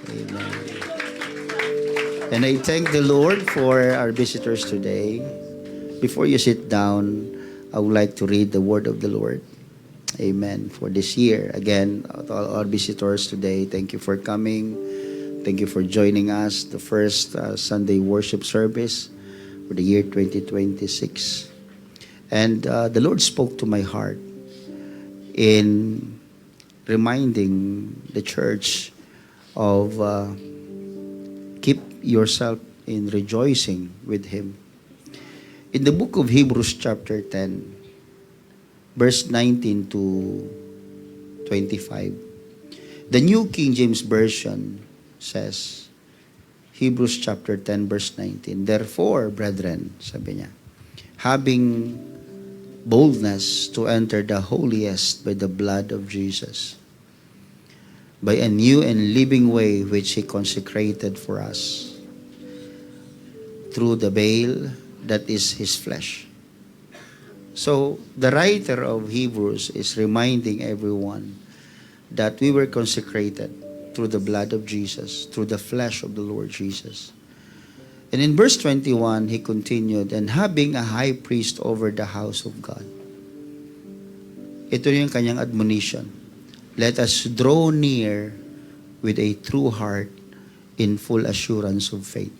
Amen. And I thank the Lord for our visitors today. Before you sit down, I would like to read the word of the Lord. Amen. For this year, again, to all our visitors today, thank you for coming. Thank you for joining us, the first Sunday worship service for the year 2026. And the Lord spoke to my heart in reminding the church of keep yourself in rejoicing with Him. In the book of Hebrews chapter 10, verse 19 to 25, the New King James Version says, Hebrews chapter 10 verse 19, therefore, brethren, sabi niya, having boldness to enter the holiest by the blood of Jesus, by a new and living way which He consecrated for us, through the veil that is His flesh. So, the writer of Hebrews is reminding everyone that we were consecrated through the blood of Jesus, through the flesh of the Lord Jesus. And in verse 21, he continued, and having a high priest over the house of God. Ito yung kanyang admonition. Let us draw near with a true heart in full assurance of faith.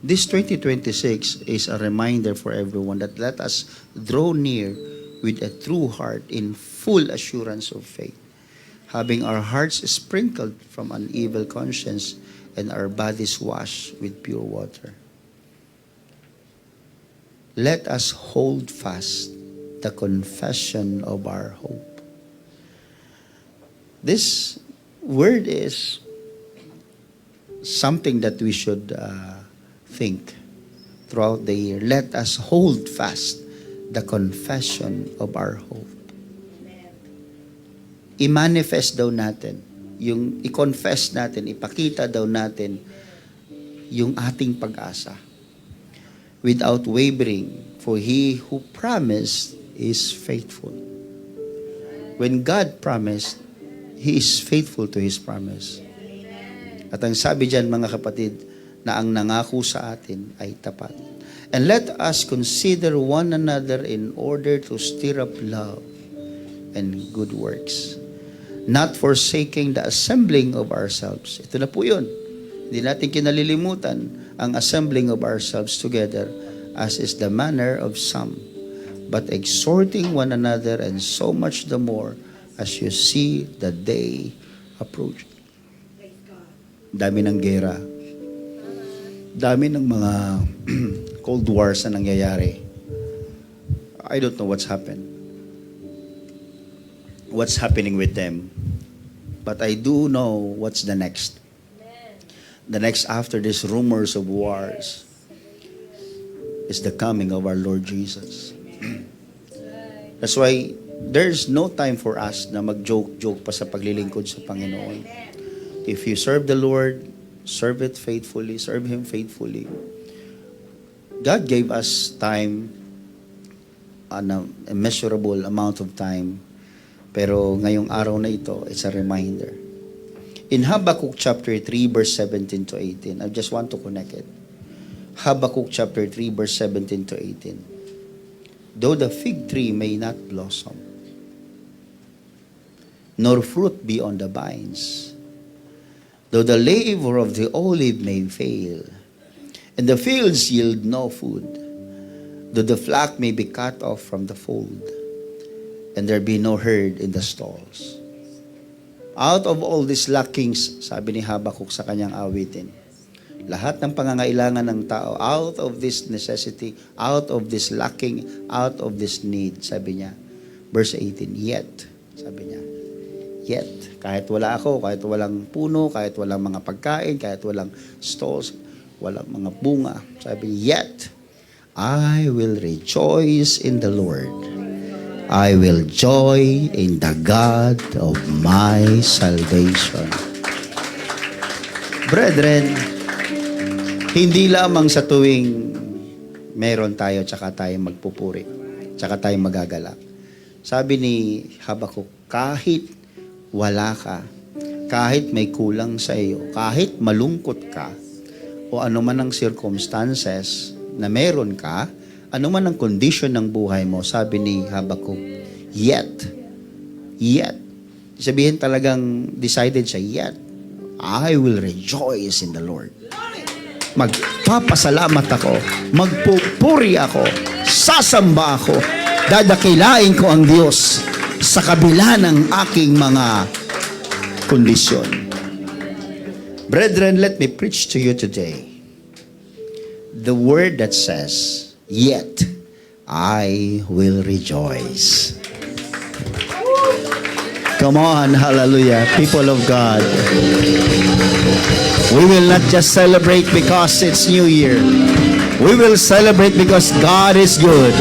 This 2026 is a reminder for everyone that let us draw near with a true heart in full assurance of faith, having our hearts sprinkled from an evil conscience and our bodies washed with pure water. Let us hold fast the confession of our hope. This word is something that we should think throughout the year. Let us hold fast the confession of our hope. I-manifest daw natin, yung i-confess natin, ipakita daw natin yung ating pag-asa without wavering, for He who promised is faithful. When God promised, He is faithful to His promise. At ang sabi dyan, mga kapatid, na ang nangako sa atin ay tapat. And let us consider one another in order to stir up love and good works, not forsaking the assembling of ourselves. Ito na po yun. Hindi natin kinalilimutan ang assembling of ourselves together, as is the manner of some, but exhorting one another, and so much the more as you see the day approach. Dami ng gera. Dami ng mga Cold Wars na nangyayari. I don't know what's happened. What's happening with them. But I do know what's the next. The next after these rumors of wars is the coming of our Lord Jesus. That's why there's no time for us na mag-joke pa sa paglilingkod sa Panginoon. If you serve the Lord, serve it faithfully, serve Him faithfully. God gave us time, an immeasurable amount of time, pero ngayong araw na ito, it's a reminder. In Habakkuk chapter 3, verse 17 to 18, I just want to connect it. Habakkuk chapter 3, verse 17 to 18. Though the fig tree may not blossom, nor fruit be on the vines, though the labor of the olive may fail, and the fields yield no food, though the flock may be cut off from the fold, and there be no herd in the stalls. Out of all these lackings, sabi ni Habakkuk sa kanyang awitin, lahat ng pangangailangan ng tao, out of this necessity, out of this lacking, out of this need, sabi niya, verse 18, yet, sabi niya, yet, kahit wala ako, kahit walang puno, kahit walang mga pagkain, kahit walang stalls, walang mga bunga, sabi, yet, I will rejoice in the Lord. I will joy in the God of my salvation. Brethren, hindi lamang sa tuwing meron tayo, tsaka tayo magpupuri, tsaka tayo magagalak. Sabi ni Habakkuk, kahit wala ka, kahit may kulang sa iyo, kahit malungkot ka, o ano man ang circumstances na meron ka, ano man ang condition ng buhay mo, sabi ni Habakkuk, yet, sabihin talagang decided siya, yet, I will rejoice in the Lord. Magpapasalamat ako, magpupuri ako, sasamba ako, dadakilain ko ang Diyos sa kabila ng aking mga kondisyon. Brethren, let me preach to you today the word that says, yet I will rejoice. Come on, hallelujah, people of God. We will not just celebrate because it's New Year. We will celebrate because God is good.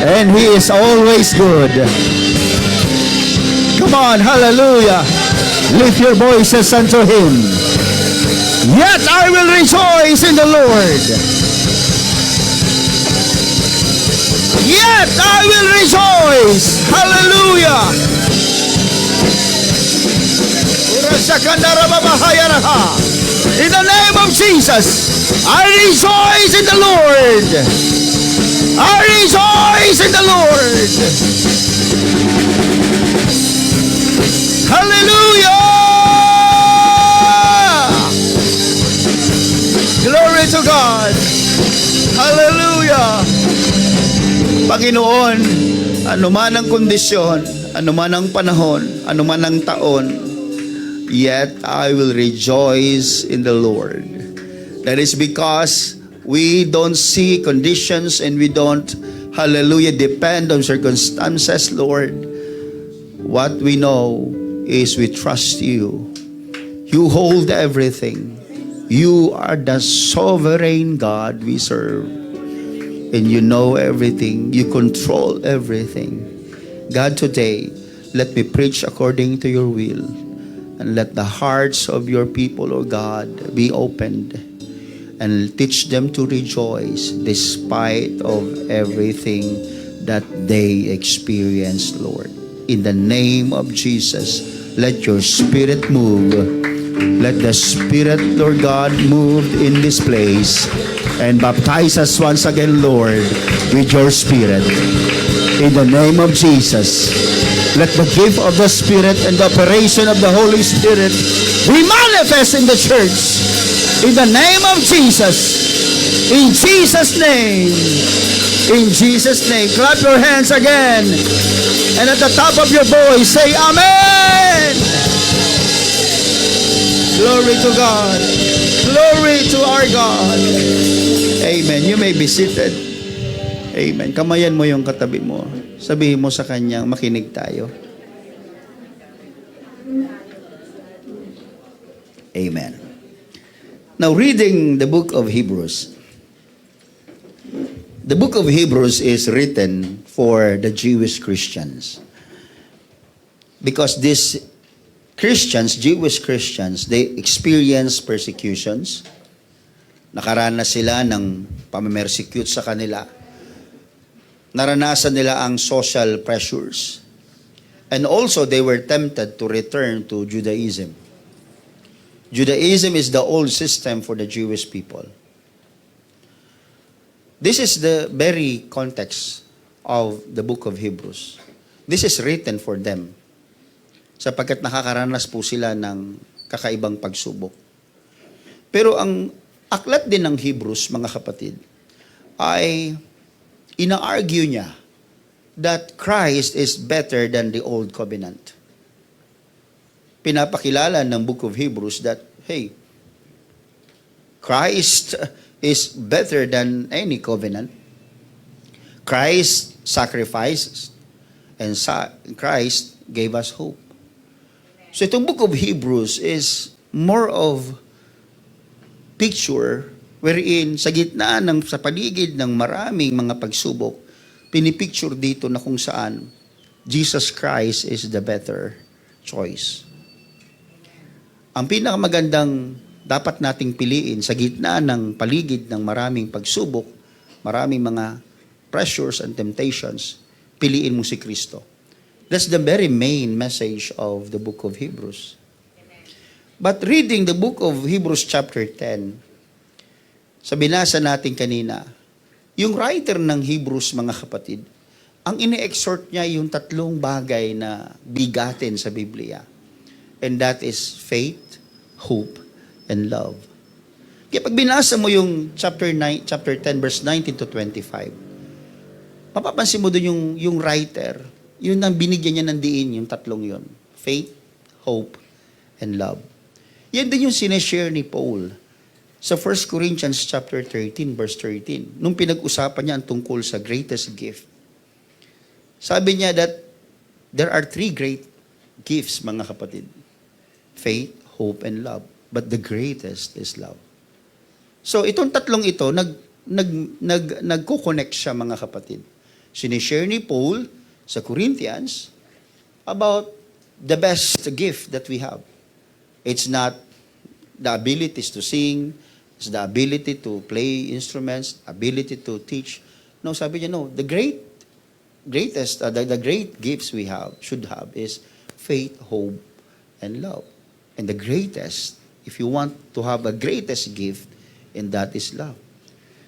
And He is always good. Come on, hallelujah. Lift your voices unto Him. Yet I will rejoice in the Lord. Yet I will rejoice. Hallelujah. In the name of Jesus, I rejoice in the Lord. I rejoice in the Lord. Hallelujah. Glory to God. Hallelujah. Panginoon, anuman ang kondisyon, anuman ang panahon, anuman ang taon, yet I will rejoice in the Lord. That is because we don't see conditions and we don't, hallelujah, depend on circumstances, Lord. What we know is we trust you. You hold everything. You are the sovereign God we serve. And you know everything. You control everything. God, today, let me preach according to your will. And let the hearts of your people, O God, be opened. And teach them to rejoice despite of everything that they experience, Lord. In the name of Jesus, let your Spirit move. Let the Spirit, Lord God, move in this place and baptize us once again, Lord, with your Spirit. In the name of Jesus, let the gift of the Spirit and the operation of the Holy Spirit be manifest in the church. In the name of Jesus. In Jesus' name. In Jesus' name. Clap your hands again. And at the top of your voice, say Amen. Glory to God. Glory to our God. Amen. You may be seated. Amen. Kamayan mo yung katabi mo. Sabihin mo sa kanyang, makinig tayo. Amen. Now, reading the book of Hebrews. The book of Hebrews is written for the Jewish Christians. Because these Christians, Jewish Christians, they experience persecutions. Nakaranas sila ng pamimersecute sa kanila. Naranasan nila ang social pressures. And also, they were tempted to return to Judaism. Judaism is the old system for the Jewish people. This is the very context of the book of Hebrews. This is written for them. Sapagkat nakakaranas po sila ng kakaibang pagsubok. Pero ang aklat din ng Hebrews, mga kapatid, ay ina-argue niya that Christ is better than the old covenant. Pinapakilala ng book of Hebrews that, hey, Christ is better than any covenant. Christ sacrificed and Christ gave us hope. So itong book of Hebrews is more of picture wherein sa gitna sa paligid ng maraming mga pagsubok, pinipicture dito na kung saan Jesus Christ is the better choice. Ang pinakamagandang dapat nating piliin sa gitna ng paligid ng maraming pagsubok, maraming mga pressures and temptations, piliin mo si Kristo. That's the very main message of the book of Hebrews. But reading the book of Hebrews chapter 10, sa binasa natin kanina, yung writer ng Hebrews, mga kapatid, ang ine-exhort niya yung tatlong bagay na bigatin sa Biblia. And that is faith, hope, and love. Kaya pag binasa mo yung chapter 10, verse 19 to 25, mapapansin mo doon yung writer, yun ang binigyan niya ng diin, yung tatlong yun. Faith, hope, and love. Yan din yung sineshare ni Paul sa 1 Corinthians chapter 13, verse 13. Nung pinag-usapan niya ang tungkol sa greatest gift. Sabi niya that there are three great gifts, mga kapatid. Faith, hope, and love. But the greatest is love. So itong tatlong ito, nagko-connect siya, mga kapatid. Sinishare ni Paul sa Corinthians about the best gift that we have. It's not the abilities to sing, it's the ability to play instruments, ability to teach. No, sabi niya, no, the great gifts we should have is faith, hope, and love. And the greatest, if you want to have a greatest gift, and that is love.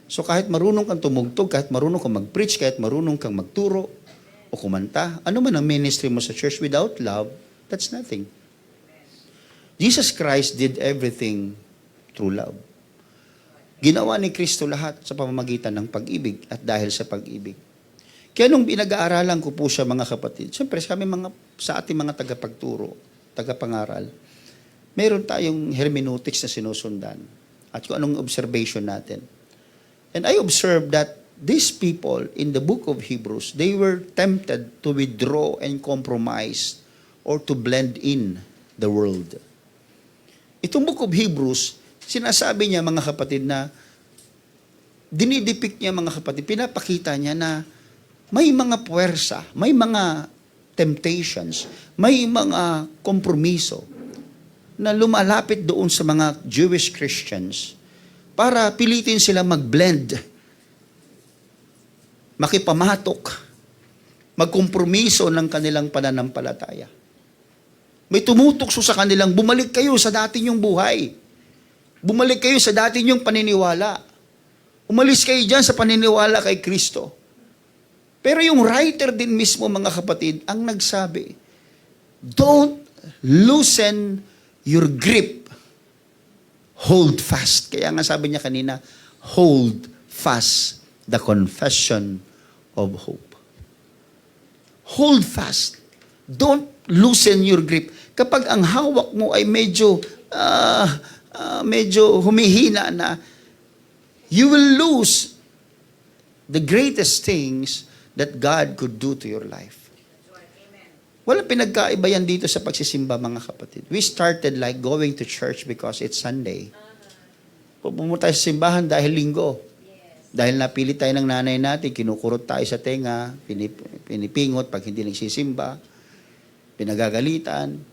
So kahit marunong kang tumugtog, kahit marunong kang mag-preach, kahit marunong kang magturo o kumanta, ano man ang ministry mo sa church, without love, that's nothing. Jesus Christ did everything through love. Ginawa ni Kristo lahat sa pamamagitan ng pag-ibig at dahil sa pag-ibig. Kaya nung pinag-aaralan ko po siya, mga kapatid, siyempre sa ating mga tagapagturo, tagapangaral, meron tayong hermeneutics na sinusundan at kung anong observation natin. And I observed that these people in the book of Hebrews, they were tempted to withdraw and compromise or to blend in the world. Itong book of Hebrews, sinasabi niya, mga kapatid, na dinidepict niya, mga kapatid, pinapakita niya na may mga puwersa, may mga temptations, may mga kompromiso na lumalapit doon sa mga Jewish Christians para pilitin sila mag-blend, makipamatok, magkompromiso ng kanilang pananampalataya. May tumutukso sa kanilang, bumalik kayo sa dati niyong buhay. Bumalik kayo sa dati niyong paniniwala. Umalis kayo dyan sa paniniwala kay Kristo. Pero yung writer din mismo, mga kapatid, ang nagsabi, don't loosen your grip. Hold fast. Kaya nga sabi niya kanina, hold fast the confession of hope. Hold fast. Don't loosen your grip. Kapag ang hawak mo ay medyo humihina na, you will lose the greatest things that God could do to your life. Walang pinagkaiba yan dito sa pagsisimba, mga kapatid. We started like going to church because it's Sunday. Pumunta tayo sa simbahan dahil linggo. Dahil napili tayo ng nanay natin, kinukurot tayo sa tenga, pinipingot pag hindi nagsisimba, pinagagalitan.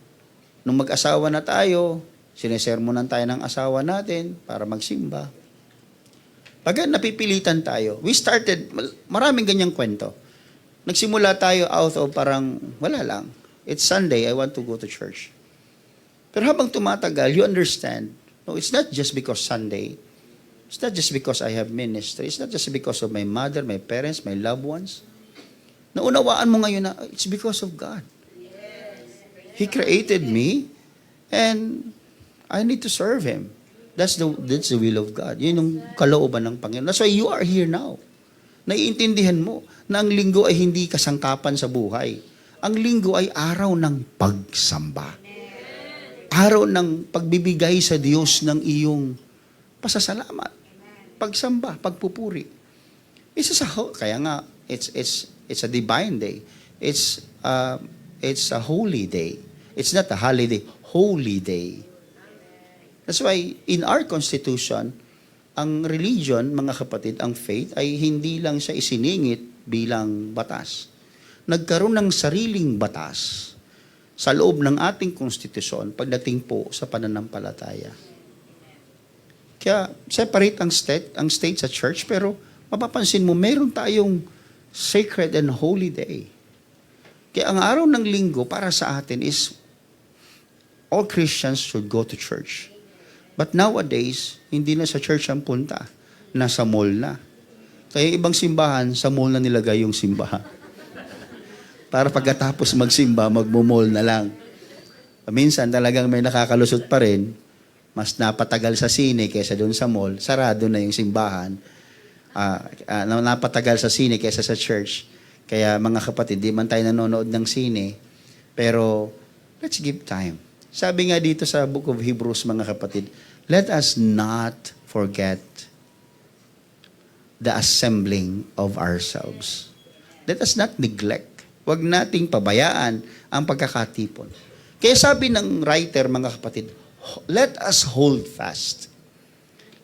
Nung mag-asawa na tayo, sinesermonan tayo ng asawa natin para magsimba. Pag napipilitan tayo, we started, maraming ganyang kwento. Nagsimula tayo out of parang, wala lang. It's Sunday, I want to go to church. Pero habang tumatagal, you understand, no, it's not just because Sunday. It's not just because I have ministry. It's not just because of my mother, my parents, my loved ones. Naunawaan mo ngayon na, it's because of God. He created me, and I need to serve Him. That's the will of God. Yun yung kalooban ng Panginoon. That's why you are here now. Naiintindihan mo na ang linggo ay hindi kasangkapan sa buhay. Ang linggo ay araw ng pagsamba. Araw ng pagbibigay sa Diyos ng iyong pasasalamat. Pagsamba, pagpupuri. Kaya nga, it's a divine day. It's a holy day. It's not a holiday, holy day. That's why in our constitution, ang religion, mga kapatid, ang faith, ay hindi lang siya isiningit bilang batas. Nagkaroon ng sariling batas sa loob ng ating konstitusyon pagdating po sa pananampalataya. Kaya separate ang state sa church, pero mapapansin mo, meron tayong sacred and holy day. Kaya ang araw ng linggo para sa atin is all Christians should go to church. But nowadays, hindi na sa church ang punta. Nasa mall na. Kaya ibang simbahan, sa mall na nilagay yung simbahan. Para pagkatapos magsimba, magmumall na lang. Minsan talagang may nakakalusot pa rin, mas napatagal sa sine kaysa doon sa mall, sarado na yung simbahan. Napatagal sa sine kaysa sa church. Kaya mga kapatid, di man tayo nanonood ng sine, pero let's give time. Sabi nga dito sa Book of Hebrews, mga kapatid, let us not forget the assembling of ourselves. Let us not neglect. Huwag nating pabayaan ang pagkakatipon. Kaya sabi ng writer, mga kapatid, let us hold fast.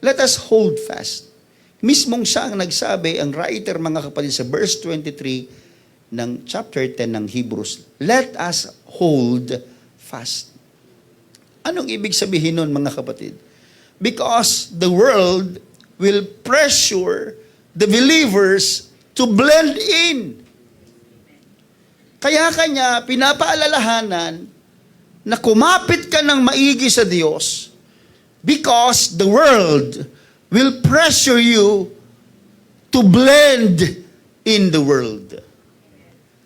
Let us hold fast. Mismong siya ang nagsabi, ang writer, mga kapatid, sa verse 23 ng chapter 10 ng Hebrews, let us hold fast. Anong ibig sabihin nun, mga kapatid? Because the world will pressure the believers to blend in. Kaya kanya pinapaalalahanan na kumapit ka ng maigi sa Diyos because the world will pressure you to blend in the world.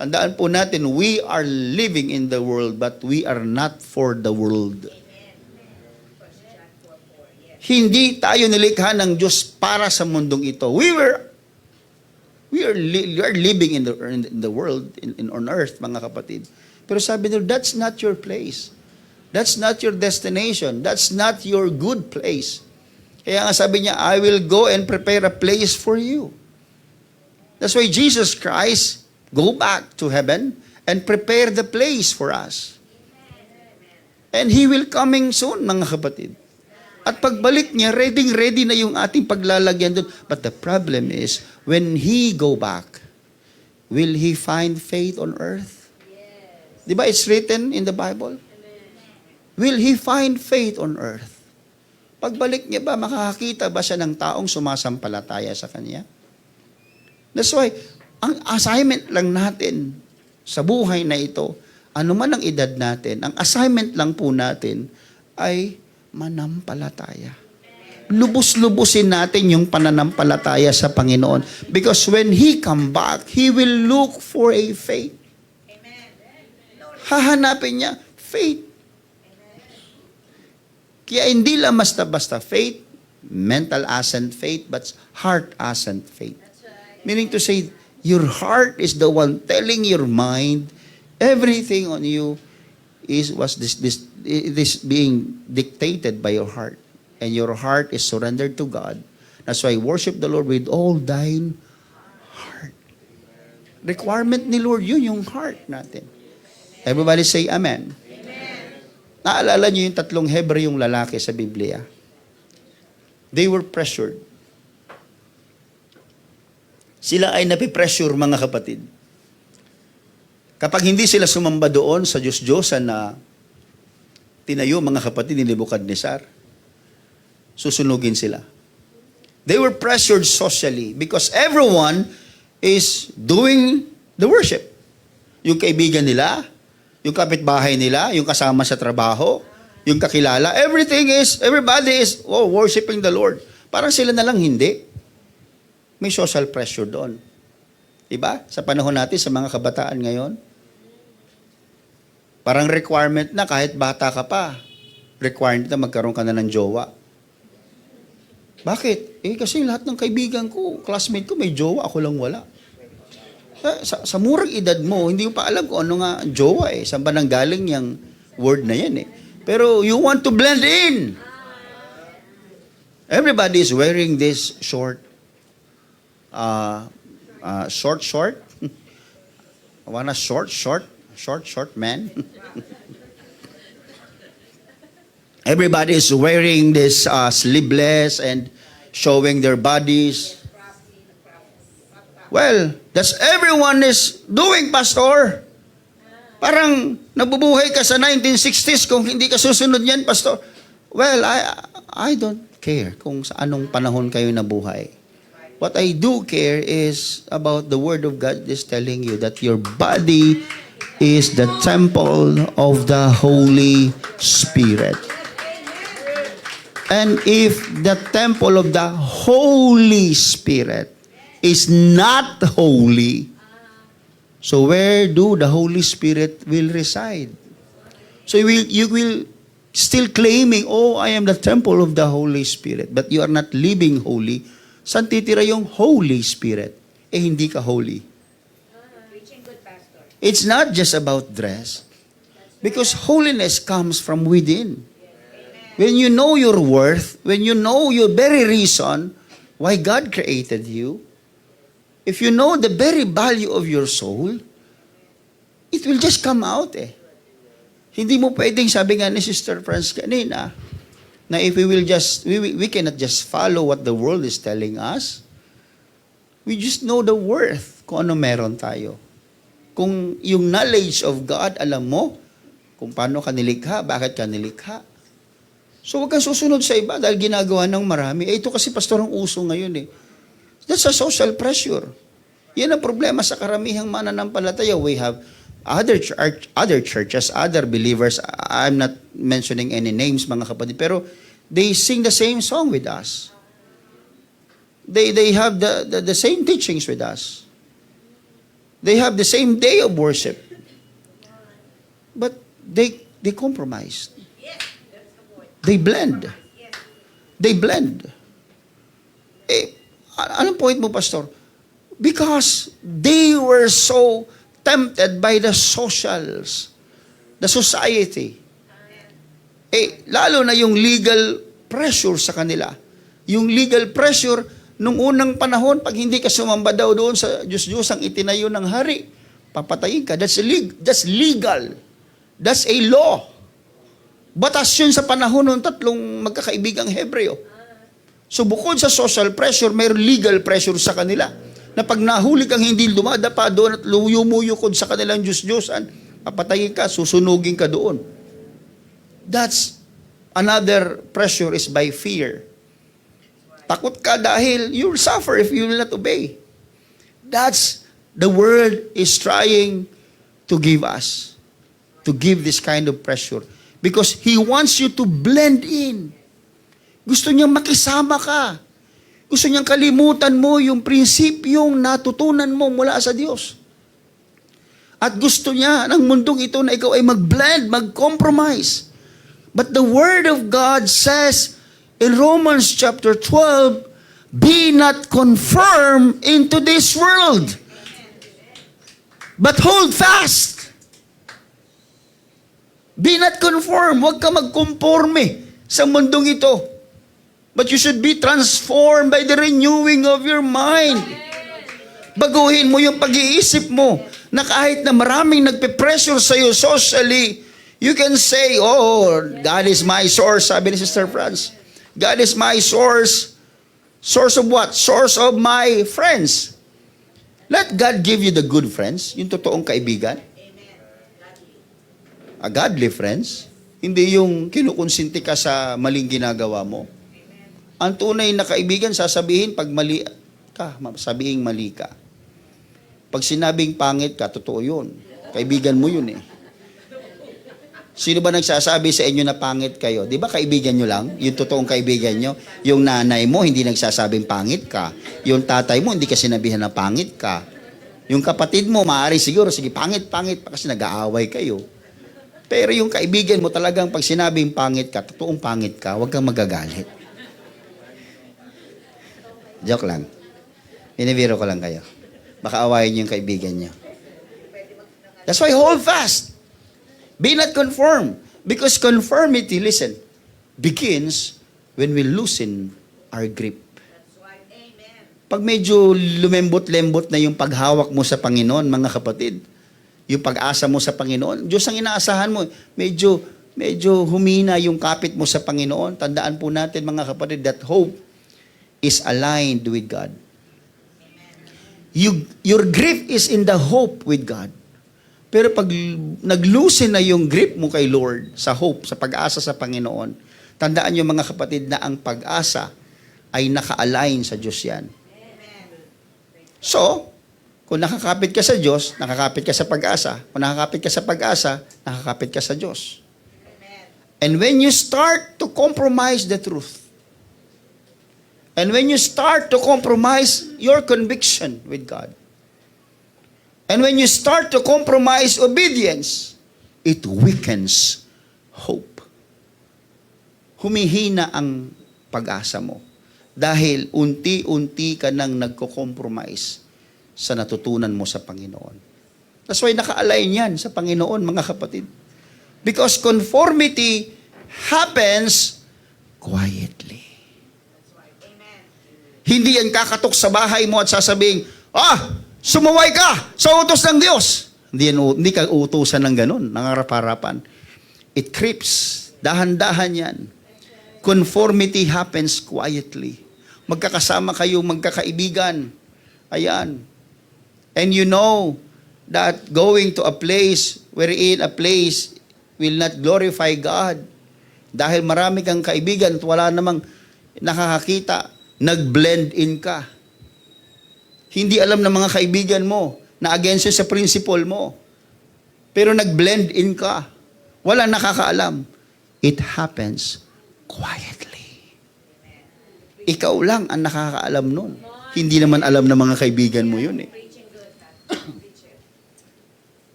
Tandaan po natin, we are living in the world but we are not for the world. Hindi tayo nilikha ng Diyos para sa mundong ito. We are living in the world, on earth, mga kapatid. Pero sabi nila, that's not your place. That's not your destination. That's not your good place. Kaya nga sabi niya, I will go and prepare a place for you. That's why Jesus Christ go back to heaven and prepare the place for us. And He will coming soon, mga kapatid. At pagbalik niya, ready na yung ating paglalagyan doon. But the problem is, when He go back, will He find faith on earth? Yes. Di ba it's written in the Bible? Amen. Will He find faith on earth? Pagbalik niya ba, makakakita ba siya ng taong sumasampalataya sa Kanya? That's why, ang assignment lang natin sa buhay na ito, ano man ang edad natin, ang assignment lang po natin ay manampalataya. Lubos-lubusin natin yung pananampalataya sa Panginoon. Because when He come back, He will look for a faith. Hahanapin niya, faith. Kaya hindi lang basta-basta faith, mental assent faith, but heart assent faith. Meaning to say, your heart is the one telling your mind, everything on you was this being dictated by your heart. And your heart is surrendered to God. That's why worship the Lord with all thine heart. Requirement ni Lord, yun yung heart natin. Everybody say amen. Amen. Naalala niyo yung tatlong Hebreyong lalaki sa Biblia? They were pressured. Sila ay napipressure, mga kapatid. Kapag hindi sila sumamba doon sa Diyos-Diyosan na tinayo, mga kapatid, ni Nebukadnezar, susunugin sila. They were pressured socially because everyone is doing the worship. Yung kaibigan nila, yung kapitbahay nila, yung kasama sa trabaho, yung kakilala, everybody is worshiping the Lord. Parang sila na lang hindi. May social pressure doon. Diba? Sa panahon natin, sa mga kabataan ngayon, parang requirement na kahit bata ka pa, requirement na magkaroon ka na ng jowa. Bakit? Kasi lahat ng kaibigan ko, classmate ko, may jowa, ako lang wala. Sa murang edad mo, hindi mo pa alam kung ano nga jowa eh. Saan ba nang galing yung word na yan eh. Pero you want to blend in. Everybody is wearing this short. I want a short man. Everybody is wearing this sleeveless and showing their bodies. Well, that's everyone is doing, Pastor. Parang nabubuhay ka sa 1960s kung hindi ka susunod yan, Pastor. Well, I don't care kung sa anong panahon kayo nabuhay. What I do care is about the Word of God is telling you that your body is the temple of the Holy Spirit. And if the temple of the Holy Spirit is not holy, so where do the Holy Spirit will reside? So you will still claiming, oh, I am the temple of the Holy Spirit, but you are not living holy. Saan titira yung Holy Spirit? Hindi ka holy. It's not just about dress. Because holiness comes from within. When you know your worth, when you know your very reason why God created you, if you know the very value of your soul, it will just come out Hindi mo pwedeng, sabi nga ni Sister Franz kanina, na if we will just, we cannot just follow what the world is telling us. We just know the worth kung ano meron tayo. Kung yung knowledge of God, alam mo, kung paano ka nilikha, bakit ka nilikha. So huwag kang susunod sa iba dahil ginagawa ng marami. Ito kasi pastor ang uso ngayon That's a social pressure. Yan ang problema sa karamihang mananampalataya. We have other churches, other believers. I'm not mentioning any names, mga kapatid, pero they sing the same song with us. They have the same teachings with us. They have the same day of worship. But they compromise. They blend. They blend. Anong point mo, pastor? Because they were so tempted by the socials, the society. Lalo na yung legal pressure sa kanila. Yung legal pressure, nung unang panahon, pag hindi ka sumamba daw doon sa Diyos ang itinayo ng hari, papatayin ka. That's legal. That's a law. Batas yun sa panahon ng tatlong magkakaibigang Hebreo. So bukod sa social pressure, may legal pressure sa kanila. Na pag nahuli kang hindi dumadapa doon at lumuyukod sa kanilang Diyos-Diyosan, papatayin ka, susunugin ka doon. That's another pressure is by fear. Takot ka dahil you'll suffer if you will not obey. That's the world is trying to give us. To give this kind of pressure. Because He wants you to blend in. Gusto niyang makisama ka. Gusto niyang kalimutan mo yung prinsipyong natutunan mo mula sa Diyos. At gusto niya ng mundong ito na ikaw ay mag-blend, mag-compromise. But the Word of God says in Romans chapter 12, be not conformed into this world, but hold fast. Be not conformed. Huwag ka magkonforme sa mundong ito. But you should be transformed by the renewing of your mind. Baguhin mo yung pag-iisip mo na kahit na maraming nagpe-pressure sa iyo socially, you can say, oh, God is my source, sabi ni Sister Franz. God is my source. Source of what? Source of my friends. Let God give you the good friends, yung totoong kaibigan. A godly friends. Hindi yung kinukonsinti ka sa maling ginagawa mo. Ang tunay na kaibigan, sasabihin, pag mali ka, sabihin mali ka. Pag sinabing pangit ka, totoo yun. Kaibigan mo yun Sino ba nagsasabi sa inyo na pangit kayo? Di ba kaibigan nyo lang? Yung totoong kaibigan nyo? Yung nanay mo, hindi nagsasabing pangit ka. Yung tatay mo, hindi ka sinabihan na pangit ka. Yung kapatid mo, maaari siguro, sige, pangit pa kasi nag-aaway kayo. Pero yung kaibigan mo talagang pag sinabing pangit ka, totoong pangit ka, huwag kang magagalit. Joke lang. Binibiro ko lang kayo. Baka awayin yung kaibigan nyo. That's why hold fast. Be not conformed. Because conformity, listen, begins when we loosen our grip. Pag medyo lumembot-lembot na yung paghawak mo sa Panginoon, mga kapatid, yung pag-asa mo sa Panginoon, Diyos ang inaasahan mo. Medyo humina yung kapit mo sa Panginoon. Tandaan po natin, mga kapatid, that hope is aligned with God. Your grip is in the hope with God. Pero pag nag-loosen na yung grip mo kay Lord sa hope, sa pag-asa sa Panginoon, tandaan nyo mga kapatid na ang pag-asa ay naka-align sa Diyos yan. So, Kung nakakapit ka sa Diyos, nakakapit ka sa pag-asa. Kung nakakapit ka sa pag-asa, nakakapit ka sa Diyos. And when you start to compromise the truth, and when you start to compromise your conviction with God, and when you start to compromise obedience, it weakens hope. Humihina ang pag-asa mo. Dahil unti-unti ka nang nagko-compromise sa natutunan mo sa Panginoon. That's why naka-align yan sa Panginoon, mga kapatid. Because conformity happens quietly. Hindi yan kakatok sa bahay mo at sasabing, sumuway ka sa utos ng Diyos. Hindi ka utusan ng ganun, nangarap-harapan. It creeps. Dahan-dahan yan. Conformity happens quietly. Magkakasama kayo, magkakaibigan. Ayan. And you know that going to a place wherein a place will not glorify God. Dahil marami kang kaibigan at wala namang nakakakita, nag-blend in ka. Hindi alam ng mga kaibigan mo na against sa principle mo. Pero nag-blend in ka. Wala nakakaalam. It happens quietly. Ikaw lang ang nakakaalam nun. Hindi naman alam ng mga kaibigan mo yun eh.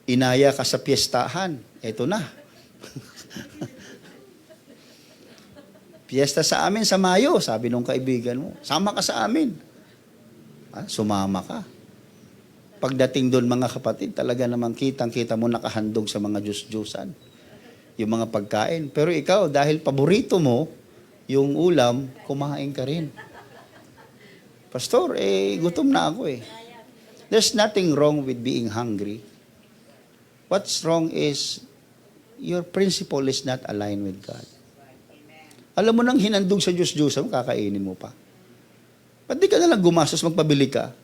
Inaya ka sa piyestahan. Eto na. Piyesta sa amin sa Mayo, sabi nung kaibigan mo. Sama ka sa amin. Sumama ka. Pagdating doon mga kapatid, talaga namang kitang-kita mo nakahandog sa mga Diyos-Diyosan. Yung mga pagkain. Pero ikaw, dahil paborito mo, yung ulam, kumain ka rin. Pastor, gutom na ako eh. There's nothing wrong with being hungry. What's wrong is, your principle is not aligned with God. Alam mo nang hinandog sa Diyos-Diyosan mo, kakainin mo pa. Ba't di ka nalang gumastos, magpabili ka?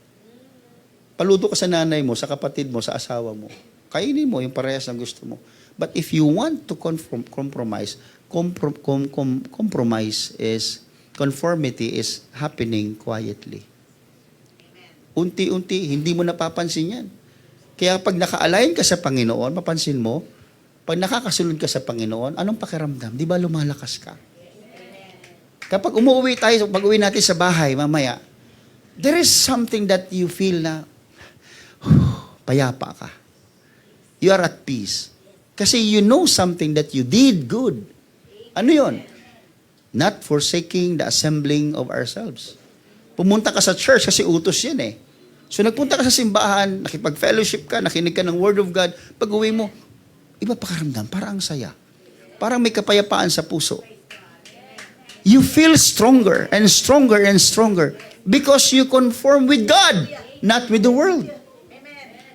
Paluto ka sa nanay mo, sa kapatid mo, sa asawa mo. Kainin mo yung parehas ng gusto mo. But if you want to compromise, conformity is happening quietly. Unti-unti, hindi mo napapansin yan. Kaya pag naka-align ka sa Panginoon, mapansin mo, pag nakakasunod ka sa Panginoon, anong pakiramdam? Di ba lumalakas ka? Kapag umuwi tayo, pag-uwi natin sa bahay, mamaya, there is something that you feel na, payapa ka. You are at peace. Kasi you know something that you did good. Ano yon? Not forsaking the assembling of ourselves. Pumunta ka sa church kasi utos yan eh. So nagpunta ka sa simbahan, nakipag-fellowship ka, nakinig ka ng Word of God, pag-uwi mo, iba pakaramdam, parang ang saya. Parang may kapayapaan sa puso. You feel stronger and stronger and stronger because you conform with God, not with the world.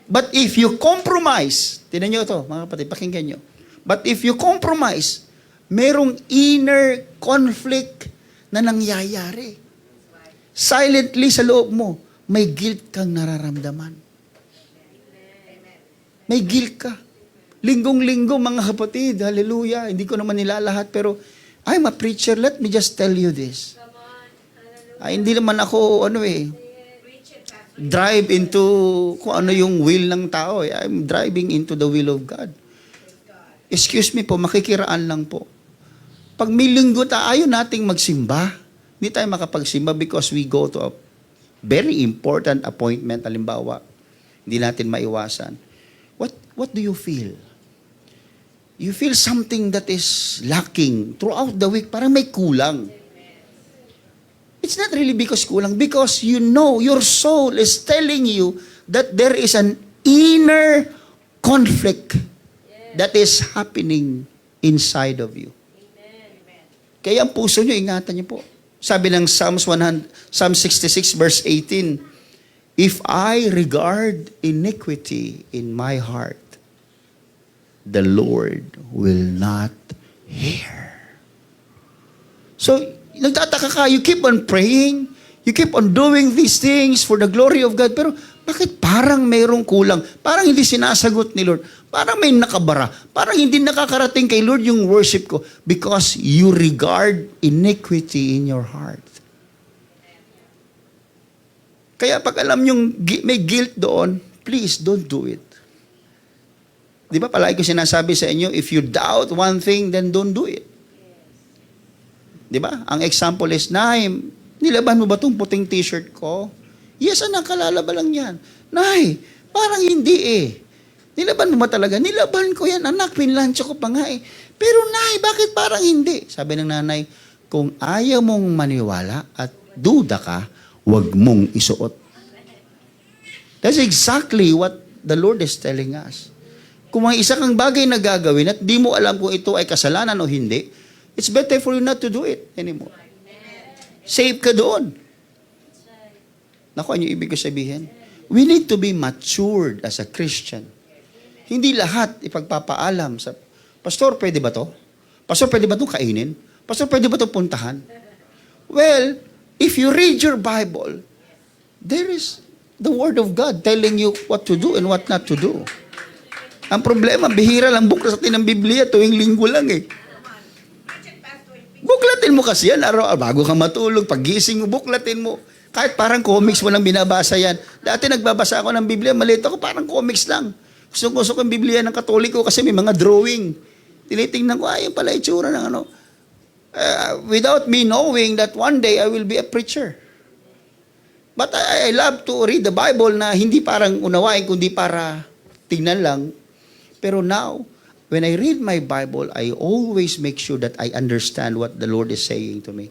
But if you compromise, tinan nyo ito, mga kapatid, pakinggan nyo. But if you compromise, merong inner conflict na nangyayari. Silently sa loob mo, may guilt kang nararamdaman. May guilt ka. Linggong-linggo, mga kapatid, hallelujah, hindi ko naman nilalahat, pero I'm a preacher, let me just tell you this. Hindi naman ako, drive into kung ano yung will ng tao. I'm driving into the will of God. Excuse me po, makikiraan lang po. Pag may linggo ayaw nating magsimba, hindi tayo makapagsimba because we go to a very important appointment, halimbawa, hindi natin maiwasan. What do you feel? You feel something that is lacking throughout the week, parang may kulang. It's not really because kulang, because you know, your soul is telling you that there is an inner conflict that is happening inside of you. Kaya ang puso nyo, ingatan nyo po. Sabi ng Psalm 66 verse 18, if I regard iniquity in my heart, the Lord will not hear. So, nagtataka ka, you keep on praying, you keep on doing these things for the glory of God, pero bakit parang mayroong kulang? Parang hindi sinasagot ni Lord. Parang may nakabara. Parang hindi nakakarating kay Lord yung worship ko because you regard iniquity in your heart. Kaya pag alam yung may guilt doon, please don't do it. Di ba palagi ko sinasabi sa inyo, if you doubt one thing, then don't do it. Di ba? Ang example is, Nay, nilaban mo ba itong puting t-shirt ko? Yes, anak, kalalaba lang yan. Nay, parang hindi eh. Nilaban mo ba talaga? Nilaban ko yan, anak, pinlansya ko pa nga eh. Pero Nay, bakit parang hindi? Sabi ng nanay, kung ayaw mong maniwala at duda ka, huwag mong isuot. That's exactly what the Lord is telling us. Kung may isa kang bagay na gagawin at di mo alam kung ito ay kasalanan o hindi, it's better for you not to do it anymore. Safe ka doon. Naku, ano yung ibig ko sabihin? We need to be matured as a Christian. Hindi lahat ipagpapaalam sa, Pastor, pwede ba to? Pastor, pwede ba itong kainin? Pastor, pwede ba itong puntahan? Well, if you read your Bible, there is the Word of God telling you what to do and what not to do. Ang problema, bihira lang buklas natin ng Biblia tuwing linggo lang eh. Buklatin mo kasi yan, bago ka matulog, pagising mo, buklatin mo. Kahit parang comics mo lang binabasa yan. Dati nagbabasa ako ng Biblia, maliit ako, parang comics lang. Gusto ko yung Biblia ng Katoliko kasi may mga drawing. Tinitingnan ko, yung pala itsura ng ano. Without me knowing that one day I will be a preacher. But I love to read the Bible na hindi parang unawain, kundi para tingnan lang. Pero now, when I read my Bible, I always make sure that I understand what the Lord is saying to me.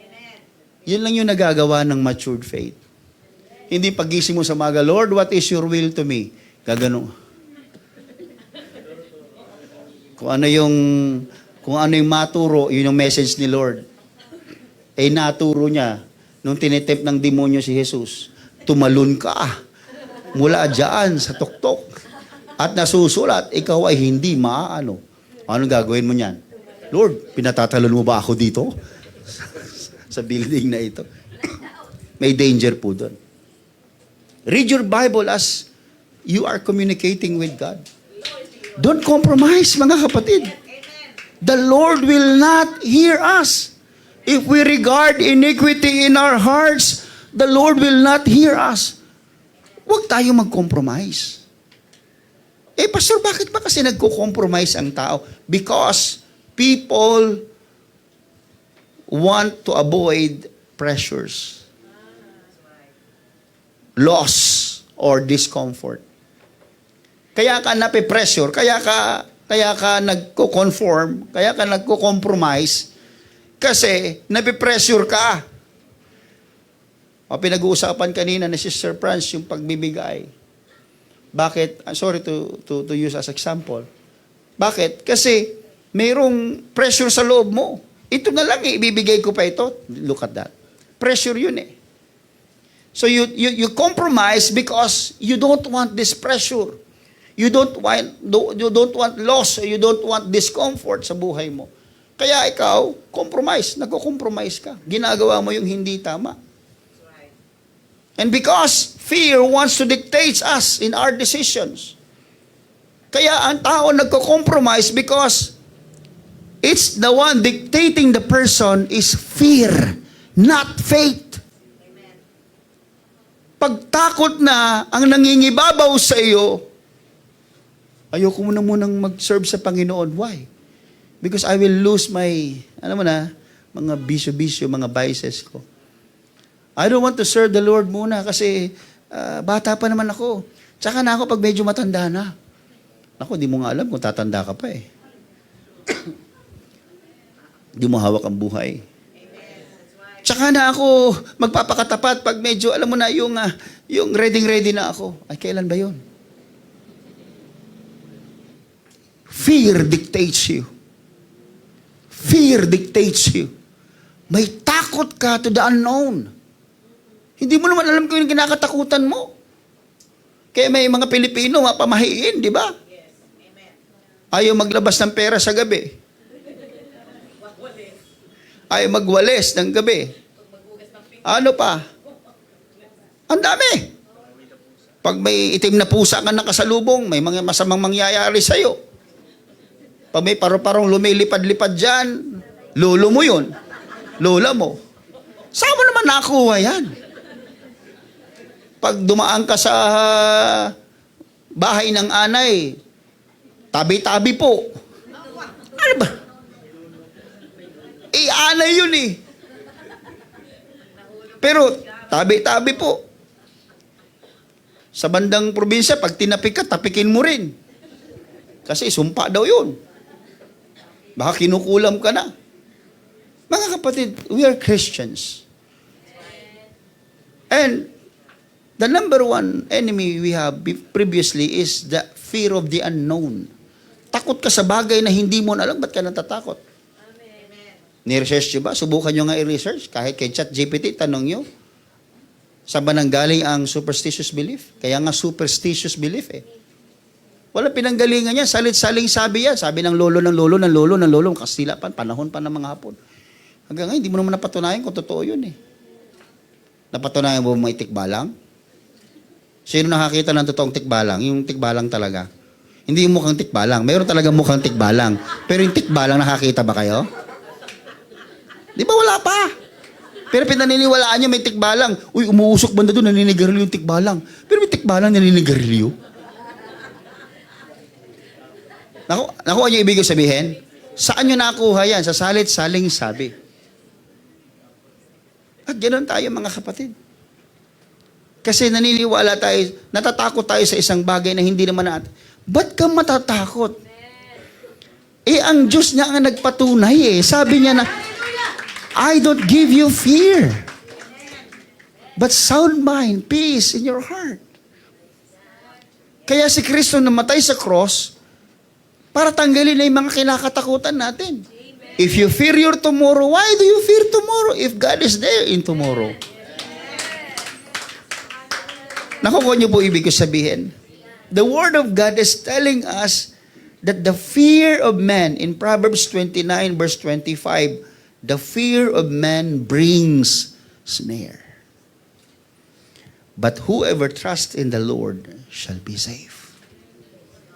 Amen. Yun lang yung nagagawa ng matured faith. Hindi pagising mo sa maga, Lord, what is your will to me? Gagano. Kung ano yung maturo, yun yung message ni Lord. Eh, naturo niya, nung tinitip ng demonyo si Jesus, tumalon ka mula dyan sa tuktok. At nasusulat, ikaw ay hindi maano. Anong gagawin mo niyan? Lord, pinatatalon mo ba ako dito? Sa building na ito. May danger po doon. Read your Bible as you are communicating with God. Don't compromise, mga kapatid. The Lord will not hear us. If we regard iniquity in our hearts, the Lord will not hear us. Huwag tayo mag-compromise. Eh, Pastor, bakit ba kasi nagko-compromise ang tao? Because people want to avoid pressures, loss, or discomfort. Kaya ka nape-pressure, kaya ka nagko-conform, kaya ka nagko-compromise, kasi nape-pressure ka. O pinag-uusapan kanina ni Sister Franz yung pagbibigay. Bakit? I'm sorry to use as example. Bakit? Kasi mayroong pressure sa loob mo. Ito na lang ibibigay ko pa ito. Look at that. Pressure yun eh. So you compromise because you don't want this pressure. You don't want loss, you don't want discomfort sa buhay mo. Kaya ikaw, compromise. Nagko-compromise ka. Ginagawa mo yung hindi tama. And because fear wants to dictate us in our decisions. Kaya ang tao nagko-compromise because it's the one dictating the person is fear, not faith. Pag takot na ang nangingibabaw sa iyo, ayoko mo na munang mag-serve sa Panginoon. Why? Because I will lose my, mga bisyo-bisyo, mga vices ko. I don't want to serve the Lord muna kasi bata pa naman ako. Tsaka na ako pag medyo matanda na. Ako, di mo nga alam kung tatanda ka pa eh. Di mo hawak ang buhay. Tsaka na ako magpapakatapat pag medyo, alam mo na, yung ready na ako. Ay, kailan ba yun? Fear dictates you. Fear dictates you. May takot ka to the unknown. Hindi mo naman alam kung yung kinakatakutan mo. Kaya may mga Pilipino, mapamahiin, di ba? Yes. Amen. Ayaw maglabas ng pera sa gabi. Ayaw magwalis ng gabi. Ano pa? Ang dami. Pag may itim na pusa ka nakasalubong, may mga masamang mangyayari sa'yo. Pag may paro-parong lumilipad-lipad dyan, lolo mo yun. Lola mo. Saan mo naman nakuha yan? pag dumaan ka sa bahay ng anay, tabi-tabi po. Ano ba? Anay yun eh. Pero, tabi-tabi po. Sa bandang probinsya, pag tinapik ka, tapikin mo rin. Kasi sumpa daw yun. Baka kinukulam ka na. Mga kapatid, we are Christians. And the number one enemy we have previously is the fear of the unknown. Takot ka sa bagay na hindi mo alam, ba't ka natatakot? Ni-research nyo ba? Subukan nyo nga i-research. Kahit kay ChatGPT, tanong nyo, saan ba nanggaling ang superstitious belief? Kaya nga superstitious belief eh. Wala pinanggalingan niya. Salit-saling sabi yan. Sabi ng lolo ng lolo ng lolo ng lolo. Kastila pa, panahon pa ng mga Hapon. Hanggang ngayon, hindi mo naman napatunayan kung totoo yun eh. Napatunayan mo may tikbalang? Sino nakakita ng totoong tikbalang? Yung tikbalang talaga. Hindi yung mukhang tikbalang. Mayroon talaga mukhang tikbalang. Pero yung tikbalang, nakakita ba kayo? Di ba wala pa? Pero pinaniniwalaan nyo may tikbalang. Uy, umuusok banda doon, naninigarilyo yung tikbalang. Pero may tikbalang naninigarilyo. Nakuha nyo ibig sabihin? Saan nyo nakuha yan? Sa salit-saling sabi. At ganoon tayo mga kapatid. Kasi naniniwala tayo, natatakot tayo sa isang bagay na hindi naman natin. Ba't ka matatakot? Ang Diyos niya ang nagpatunay eh. Sabi niya na, I don't give you fear, but sound mind, peace in your heart. Kaya si Kristo namatay sa cross para tanggalin na yung mga kinakatakutan natin. If you fear your tomorrow, why do you fear tomorrow if God is there in tomorrow? Nakukuha niyo po ibig ko sabihin? The Word of God is telling us that the fear of man, in Proverbs 29 verse 25, the fear of man brings snare. But whoever trusts in the Lord shall be safe.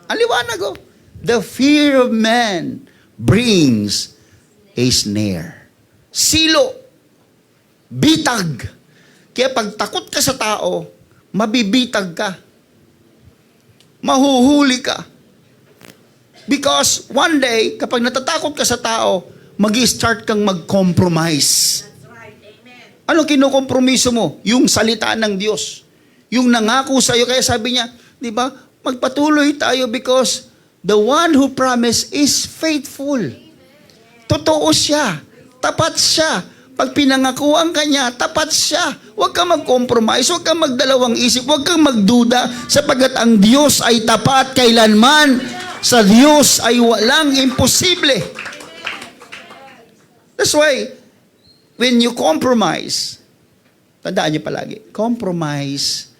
Aliwanag ko. The fear of man brings a snare. Silo. Bitag. Kaya pag takot ka sa tao, mabibitag ka. Mahuhuli ka. Because one day, kapag natatakot ka sa tao, mag-i-start kang mag-compromise. That's right. Amen. Anong kinukompromiso mo? Yung salita ng Diyos. Yung nangako sa iyo. Kaya sabi niya, di ba, magpatuloy tayo because the one who promised is faithful. Totoo siya. Tapat siya. Pag pinangakuan ka niya, tapat siya. Huwag kang mag-compromise. Huwag kang magdalawang isip. Huwag kang magduda sapagkat ang Diyos ay tapat kailanman. Sa Diyos ay walang imposible. That's why, when you compromise, tandaan niyo palagi, compromise,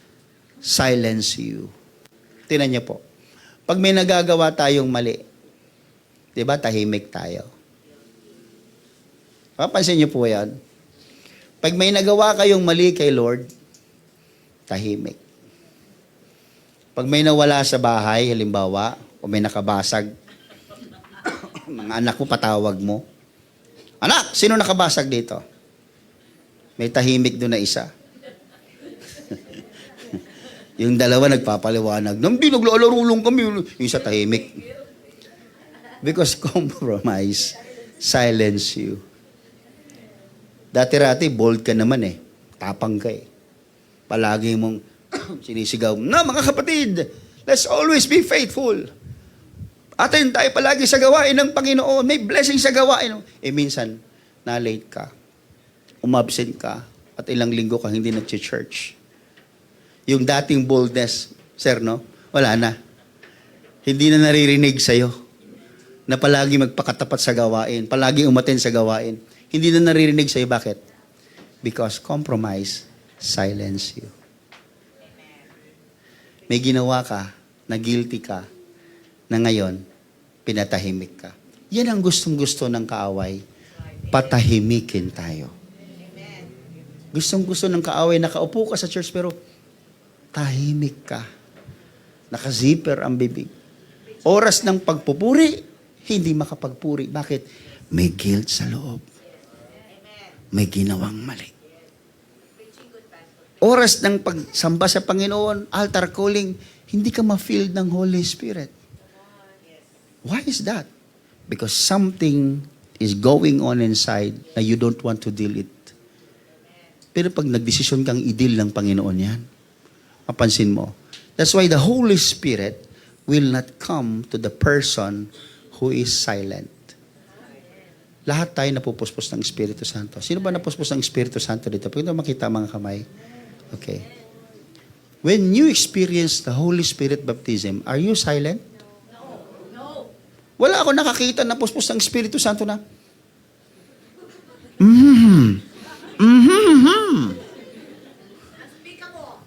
silence you. Tingnan niyo po. Pag may nagagawa tayong mali, di ba, tahimik tayo. Papansin niyo po yan. Pag may nagawa kayong mali kay Lord, tahimik. Pag may nawala sa bahay, halimbawa, o may nakabasag, mga anak mo, patawag mo, anak, sino nakabasag dito? May tahimik doon na isa. Yung dalawa nagpapaliwanag. Nang binaglalaro kami, yung isa tahimik. Because compromise, silence you. Dati-rati, bold ka naman eh. Tapang ka eh. Palagi mong sinisigaw, na mga kapatid, let's always be faithful. Atin tayo palagi sa gawain ng Panginoon. May blessing sa gawain. Minsan, na-late ka. Umabsent ka. At ilang linggo ka hindi nag-church. Yung dating boldness, sir, no? Wala na. Hindi na naririnig sa'yo. Na palagi magpakatapat sa gawain. Palagi umaten sa gawain. Hindi na naririnig sa'yo. Bakit? Because compromise, silence you. May ginawa ka, na guilty ka, na ngayon, pinatahimik ka. Yan ang gustong-gusto ng kaaway. Patahimikin tayo. Gustong-gusto ng kaaway, nakaupo ka sa church pero tahimik ka. Naka-zipper ang bibig. Oras ng pagpupuri, hindi makapagpuri. Bakit? May guilt sa loob. May ginawang mali. oras ng pagsamba sa Panginoon, altar calling, hindi ka ma-filled ng Holy Spirit. Why is that? Because something is going on inside na you don't want to deal it. Pero pag nagdesisyon kang i-deal ng Panginoon yan, mapansin mo. That's why the Holy Spirit will not come to the person who is silent. Lahat tayo napupuspos ng Espiritu Santo. Sino ba napuspos ng Espiritu Santo dito? Pwede makita mga kamay? Okay. When you experience the Holy Spirit baptism, are you silent? No. Wala ako nakakita na puspos ng Espiritu Santo na. Speak ako.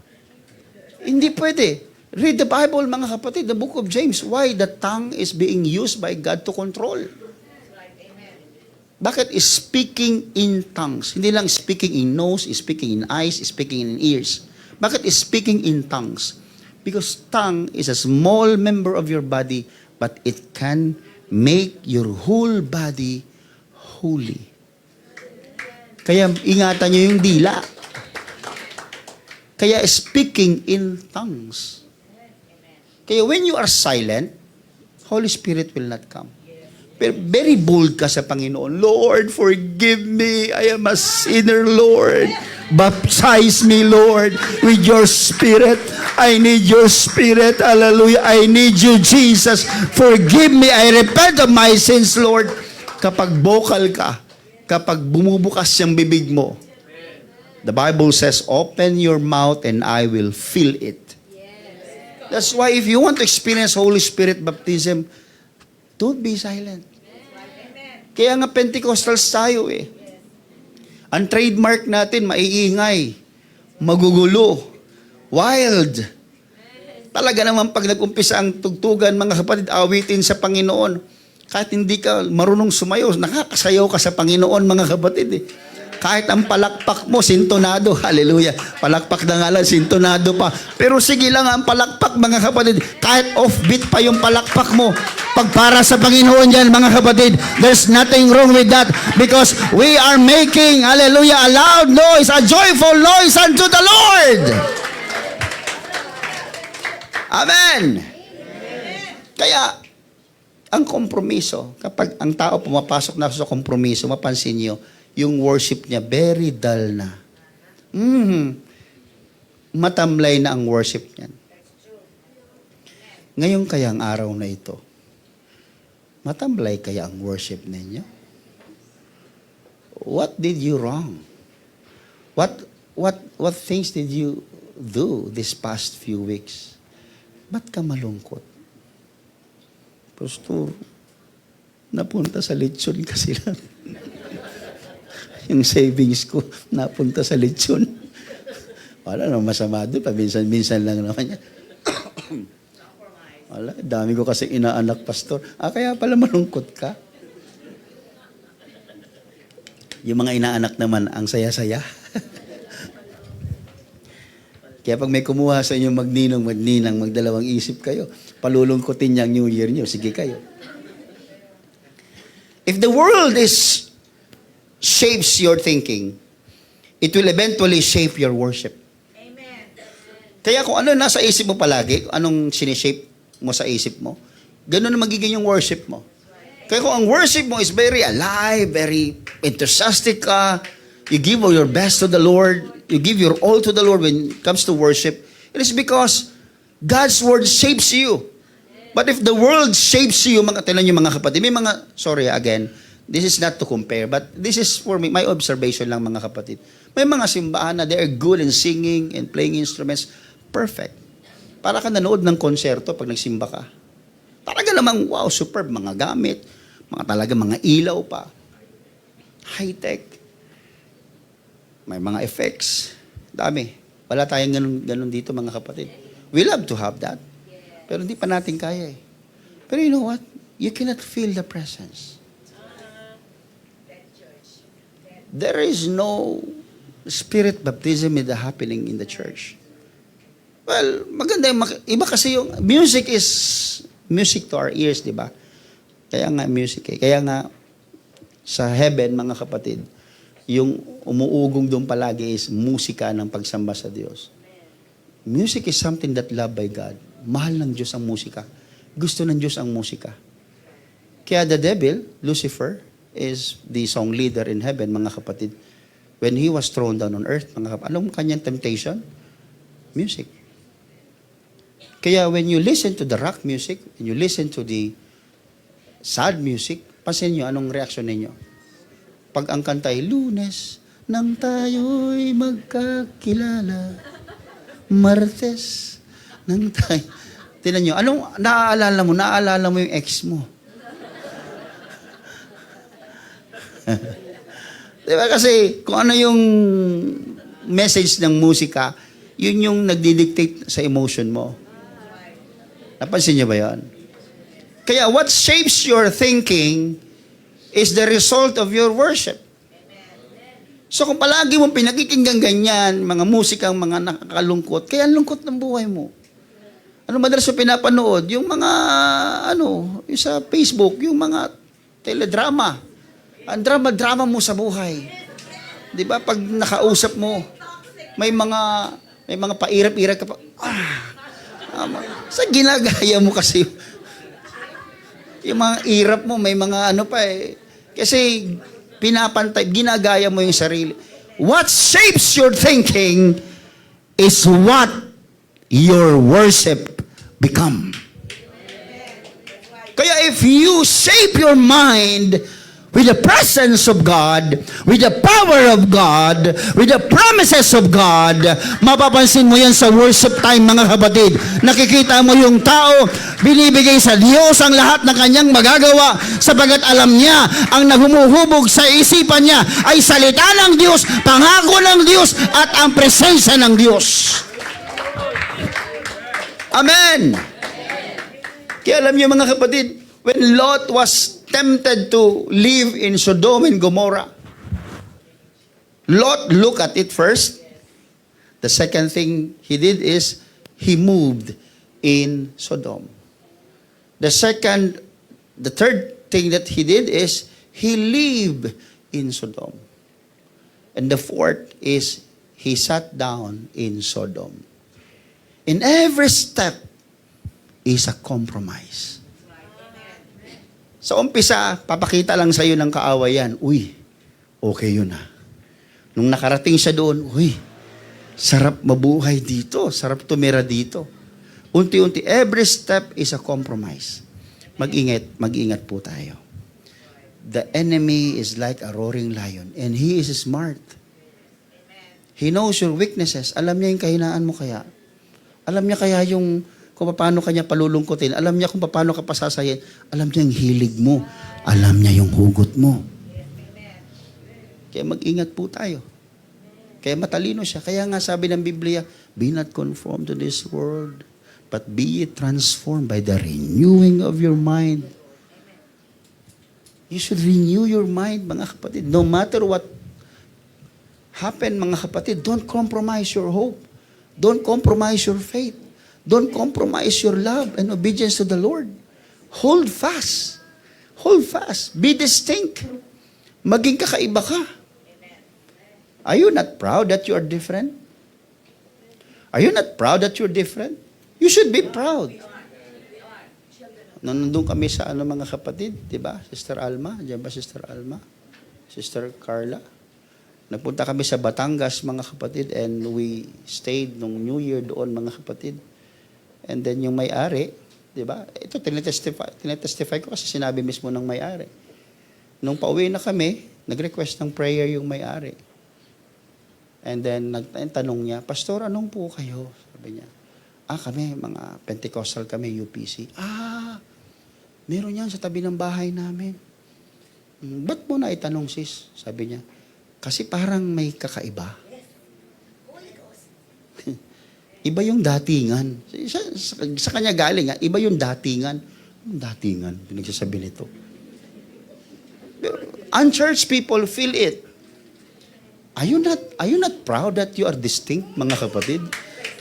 Hindi pwede. Read the Bible, mga kapatid, the book of James. Why the tongue is being used by God to control. Bakit is speaking in tongues? Hindi lang speaking in nose, is speaking in eyes, is speaking in ears. Bakit is speaking in tongues? Because tongue is a small member of your body, but it can make your whole body holy. Kaya ingatan nyo yung dila. Kaya speaking in tongues. Kaya when you are silent, Holy Spirit will not come. Pero very bold ka sa Panginoon. Lord, forgive me. I am a sinner, Lord. Baptize me, Lord, with your Spirit. I need your Spirit. Hallelujah. I need you, Jesus. Forgive me. I repent of my sins, Lord. Kapag vocal ka, kapag bumubukas yung bibig mo, the Bible says, open your mouth and I will fill it. That's why if you want to experience Holy Spirit baptism, don't be silent. Kaya nga Pentecostals tayo eh. Ang trademark natin, maiingay, magugulo, wild. Talaga naman pag nag-umpisa ang tugtugan, mga kapatid, awitin sa Panginoon. Kahit hindi ka marunong sumayaw, nakakasayaw ka sa Panginoon, mga kapatid eh. Kahit ang palakpak mo, sintonado. Hallelujah. Palakpak na nga lang, sintonado pa. Pero sige lang ang palakpak, mga kapatid. Kahit offbeat pa yung palakpak mo. Pag para sa Panginoon yan, mga kapatid, there's nothing wrong with that. Because we are making, hallelujah, a loud noise, a joyful noise unto the Lord. Amen. Kaya, ang kompromiso, kapag ang tao pumapasok na sa kompromiso, mapansin niyo, yung worship niya, very dull na. Matamlay na ang worship niyan. Ngayon kaya ang araw na ito, matamlay kaya ang worship ninyo? What did you wrong? What things did you do this past few weeks? Ba't ka malungkot? Pastor, napunta sa lechon kasi lang. Yung savings ko, napunta sa lechon. Wala naman masama doon. Paminsan-minsan lang naman yan. Wala, dami ko kasi inaanak, pastor. Kaya pala malungkot ka. Yung mga inaanak naman, ang saya-saya. Kaya pag may kumuha sa inyo magninang, magdalawang isip kayo, palulungkotin niya ang New Year niyo, sige kayo. If the world shapes your thinking, it will eventually shape your worship. Amen. Kaya kung ano nasa isip mo palagi, anong sinishape mo sa isip mo, ganun na magiging yung worship mo. Kaya kung ang worship mo is very alive, very enthusiastic ka, you give all your best to the Lord, you give your all to the Lord when it comes to worship, it is because God's word shapes you. But if the world shapes you, tinan nyo mga kapatid, may mga, sorry again, this is not to compare, but this is for me, my observation lang mga kapatid. May mga simbahan na they are good in singing and playing instruments. Perfect. Para ka nanood ng konserto pag nagsimba ka. Talaga namang, wow, superb. Mga gamit, mga ilaw pa. High-tech. May mga effects. Dami. Wala tayong ganun dito mga kapatid. We love to have that. Pero hindi pa natin kaya eh. Pero you know what? You cannot feel the presence. There is no spirit baptism in the happening in the church. Well, maganda yung, iba kasi yung, music is music to our ears, di ba? Kaya nga music eh. Kaya nga, sa heaven, mga kapatid, yung umuugong doon palagi is musika ng pagsamba sa Diyos. Music is something that loved by God. Mahal ng Diyos ang musika. Gusto ng Diyos ang musika. Kaya the devil, Lucifer, is the song leader in heaven, mga kapatid. When he was thrown down on earth, mga kapatid, anong kanyang temptation? Music. Kaya when you listen to the rock music, when you listen to the sad music, pansin nyo, anong reaksyon ninyo? Pag ang kanta ay, Lunes, nang tayo'y magkakilala, Martes, nang tayo... Tinan nyo, anong naaalala mo? Naaalala mo yung ex mo. Diba? Kasi kung ano yung message ng musika, yun yung nagdidictate sa emotion mo. Napansin niyo ba yan? Kaya what shapes your thinking is the result of your worship. So kung palagi mong pinakikinggan ganyan, mga musikang mga nakakalungkot, kaya ang lungkot ng buhay mo. Ano madalas yung pinapanood? Yung mga, yung sa Facebook, yung mga teledrama. Ang drama mo sa buhay. Di ba? Pag nakausap mo, may mga pairap-irap ka pa. Sa ginagaya mo kasi. Yung mga irap mo, may mga pa eh. Kasi pinapantay, ginagaya mo yung sarili. What shapes your thinking is what your worship become. Kaya if you shape your mind with the presence of God, with the power of God, with the promises of God, mapapansin mo yan sa worship time, mga kapatid. Nakikita mo yung tao, binibigay sa Diyos ang lahat ng kanyang magagawa, sapagat alam niya, ang naghumuhubog sa isipan niya ay salita ng Diyos, pangako ng Diyos, at ang presensya ng Diyos. Amen! Kaya alam niyo, mga kapatid, when Lot was tempted to live in Sodom and Gomorrah, Lot looked at it first. The second thing he did is he moved in Sodom. The third thing that he did is he lived in Sodom. And the fourth is he sat down in Sodom. In every step is a compromise. Sa umpisa, papakita lang sa iyo ng kaawayan, uy, okay yun ha. Nung nakarating siya doon, uy, sarap mabuhay dito, sarap tumira dito. Unti-unti, every step is a compromise. Mag-ingat po tayo. The enemy is like a roaring lion and he is smart. He knows your weaknesses. Alam niya yung kahinaan mo kaya. Alam niya kaya yung kung paano kanya palulungkutin. Alam niya kung paano ka pasasayin. Alam niya yung hilig mo. Alam niya yung hugot mo. Kaya mag-ingat po tayo. Kaya matalino siya. Kaya nga sabi ng Biblia, be not conformed to this world, but be ye transformed by the renewing of your mind. You should renew your mind, mga kapatid. No matter what happen, mga kapatid, don't compromise your hope. Don't compromise your faith. Don't compromise your love and obedience to the Lord. Hold fast. Hold fast. Be distinct. Maging kakaiba ka. Are you not proud that you are different? Are you not proud that you're different? You should be proud. Nandun kami sa mga kapatid, di ba? Sister Alma, diyan ba Sister Alma? Sister Carla. Nagpunta kami sa Batangas, mga kapatid, and we stayed nung New Year doon, mga kapatid. And then yung may-ari, di ba? Ito, tinetestify ko kasi sinabi mismo ng may-ari. Nung pauwi na kami, nag-request ng prayer yung may-ari. And then, tanong niya, Pastor, anong po kayo? Sabi niya, kami, mga Pentecostal kami, UPC. Meron yan sa tabi ng bahay namin. Ba't mo na itanong, sis? Sabi niya, kasi parang may kakaiba. Iba yung datingan. Sa kanya galing, iba yung datingan. Anong datingan? Pinagsasabi nito. Unchurched people feel it. Are you not proud that you are distinct, mga kapatid?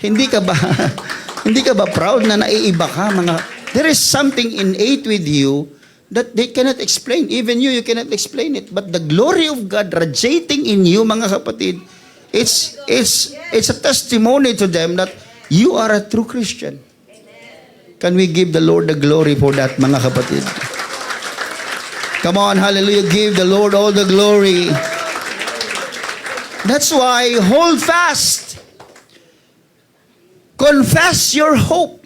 Hindi ka ba proud na naiiba ka, mga? There is something innate with you that they cannot explain. Even you cannot explain it. But the glory of God radiating in you, mga kapatid, it's a testimony to them that you are a true Christian. Can we give the Lord the glory for that, mga kapatid? Come on, hallelujah. Give the Lord all the glory. That's why, hold fast. Confess your hope.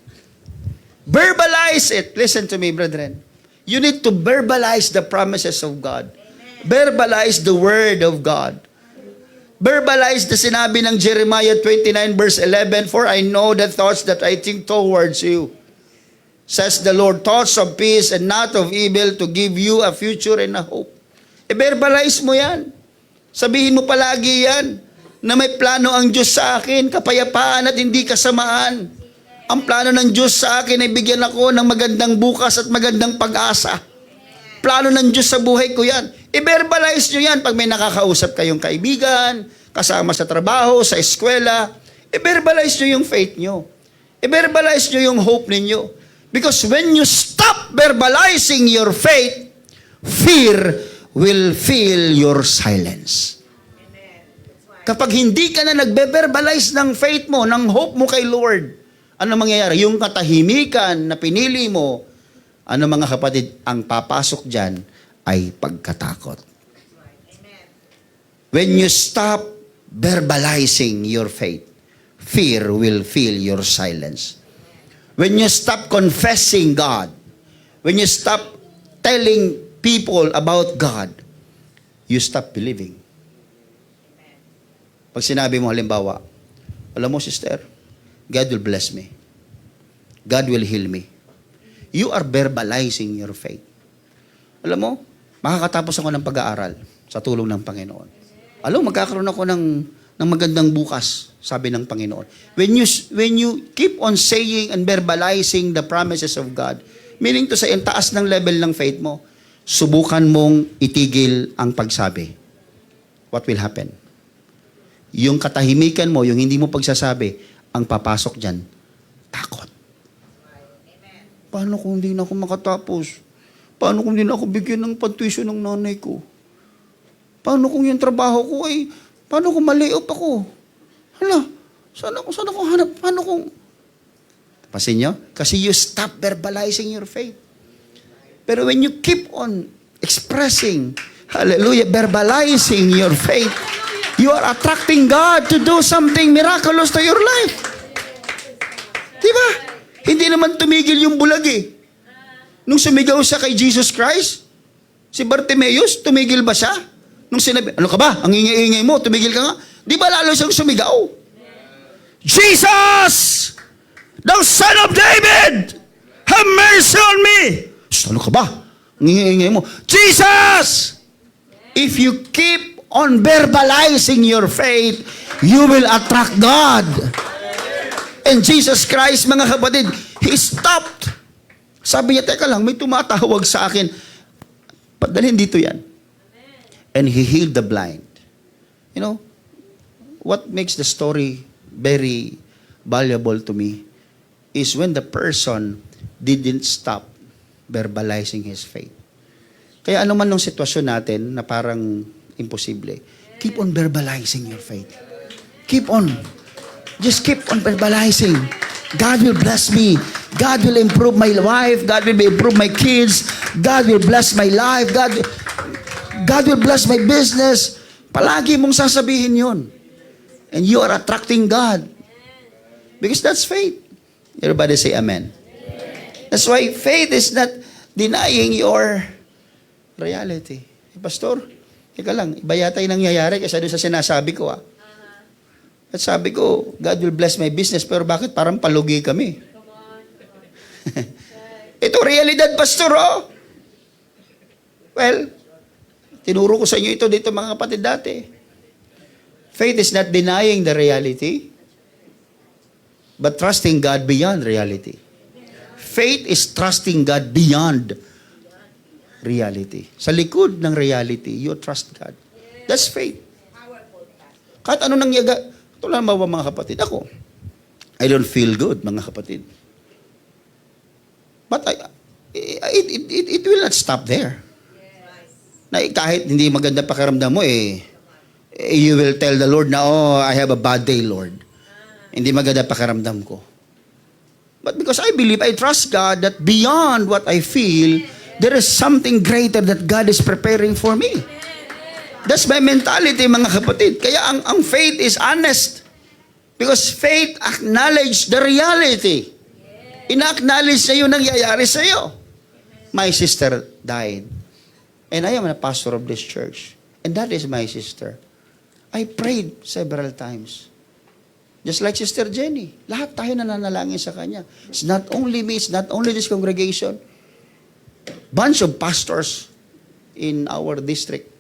Verbalize it. Listen to me, brethren. You need to verbalize the promises of God. Verbalize the word of God. Verbalize the sinabi ng Jeremiah 29 verse 11, "For I know the thoughts that I think towards you, says the Lord, thoughts of peace and not of evil, to give you a future and a hope." I-verbalize mo yan. Sabihin mo palagi yan, na may plano ang Diyos sa akin, kapayapaan at hindi kasamaan. Ang plano ng Diyos sa akin ay bigyan ako ng magandang bukas at magandang pag-asa. Plano ng Diyos sa buhay ko yan. I-verbalize nyo yan pag may nakakausap kayong kaibigan, kasama sa trabaho, sa eskwela. I-verbalize nyo yung faith nyo. I-verbalize nyo yung hope ninyo. Because when you stop verbalizing your faith, fear will fill your silence. Kapag hindi ka na nagbe-verbalize ng faith mo, ng hope mo kay Lord, ano mangyayari? Yung katahimikan na pinili mo, ano mga kapatid, ang papasok dyan ay pagkatakot. When you stop verbalizing your faith, fear will fill your silence. When you stop confessing God, when you stop telling people about God, you stop believing. Pag sinabi mo halimbawa, alam mo sister, God will bless me. God will heal me. You are verbalizing your faith. Alam mo, makakatapos ako ng pag-aaral sa tulong ng Panginoon. Alam mo, magkakaroon ako ng magandang bukas, sabi ng Panginoon. When you keep on saying and verbalizing the promises of God, meaning to say, ang taas ng level ng faith mo, subukan mong itigil ang pagsabi. What will happen? Yung katahimikan mo, yung hindi mo pagsasabi, ang papasok dyan, takot. Paano kung hindi na ako makatapos? Paano kung hindi na ako bigyan ng pag-tuition ng nanay ko? Paano kung yung trabaho ko ay, paano kung mali-off ako? Hala, saan ako hanap? Paano kung... Pasin nyo? Kasi you stop verbalizing your faith. Pero when you keep on expressing, hallelujah, verbalizing your faith, you are attracting God to do something miraculous to your life. Diba? Hindi naman tumigil yung bulag eh. Nung sumigaw siya kay Jesus Christ, si Bartimaeus, tumigil ba siya? Nung sinabi, ano ka ba? Ang ingay-ingay mo, tumigil ka nga. Di ba lalo siyang sumigaw? Jesus! Thou Son of David! Have mercy on me! Ano ka ba? Ang ingay-ingay mo. Jesus! If you keep on verbalizing your faith, you will attract God. And Jesus Christ, mga kapatid, He stopped. Sabi niya, teka lang, may tumatawag sa akin. Padalhin dito yan. And He healed the blind. You know, what makes the story very valuable to me is when the person didn't stop verbalizing his faith. Kaya ano man nung sitwasyon natin na parang imposible, keep on verbalizing your faith. Keep on. Just keep on verbalizing. God will bless me. God will improve my wife. God will improve my kids. God will bless my life. God will bless my business. Palagi mong sasabihin yun. And you are attracting God. Because that's faith. Everybody say amen. That's why faith is not denying your reality. Pastor, teka lang, iba yata yung nangyayari kasi doon sa sinasabi ko At sabi ko, God will bless my business, pero bakit parang palugi kami? Ito realidad, pastor, Well, tinuro ko sa inyo ito dito mga kapatid dati. Faith is not denying the reality, but trusting God beyond reality. Faith is trusting God beyond reality. Sa likod ng reality, you trust God. That's faith. Kahit ano nangyayari, ito lang ba mga kapatid? Ako, I don't feel good, mga kapatid. But it will not stop there. Na kahit hindi maganda pakiramdam mo, you will tell the Lord na, oh, I have a bad day, Lord. Hindi maganda pakiramdam ko. But because I believe, I trust God that beyond what I feel, there is something greater that God is preparing for me. That's my mentality, mga kapatid. Kaya ang faith is honest. Because faith acknowledge the reality. Ina-acknowledge na yun nangyayari sa iyo. My sister died. And I am a pastor of this church. And that is my sister. I prayed several times. Just like Sister Jenny. Lahat tayo nananalangin sa kanya. It's not only me, it's not only this congregation. Bunch of pastors in our district.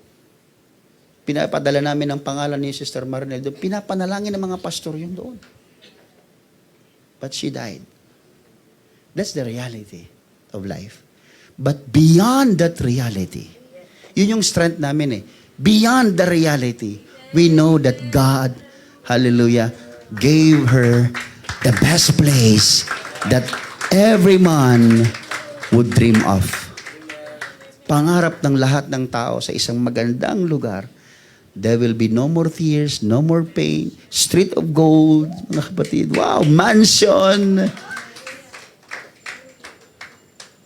Pinapadala namin ang pangalan ni Sister Marnel doon. Pinapanalangin ng mga pastor yun doon. But she died. That's the reality of life. But beyond that reality, yun yung strength namin Beyond the reality, we know that God, hallelujah, gave her the best place that every man would dream of. Pangarap ng lahat ng tao sa isang magandang lugar. There will be no more tears, no more pain. Street of gold, mga kapatid. Wow, mansion.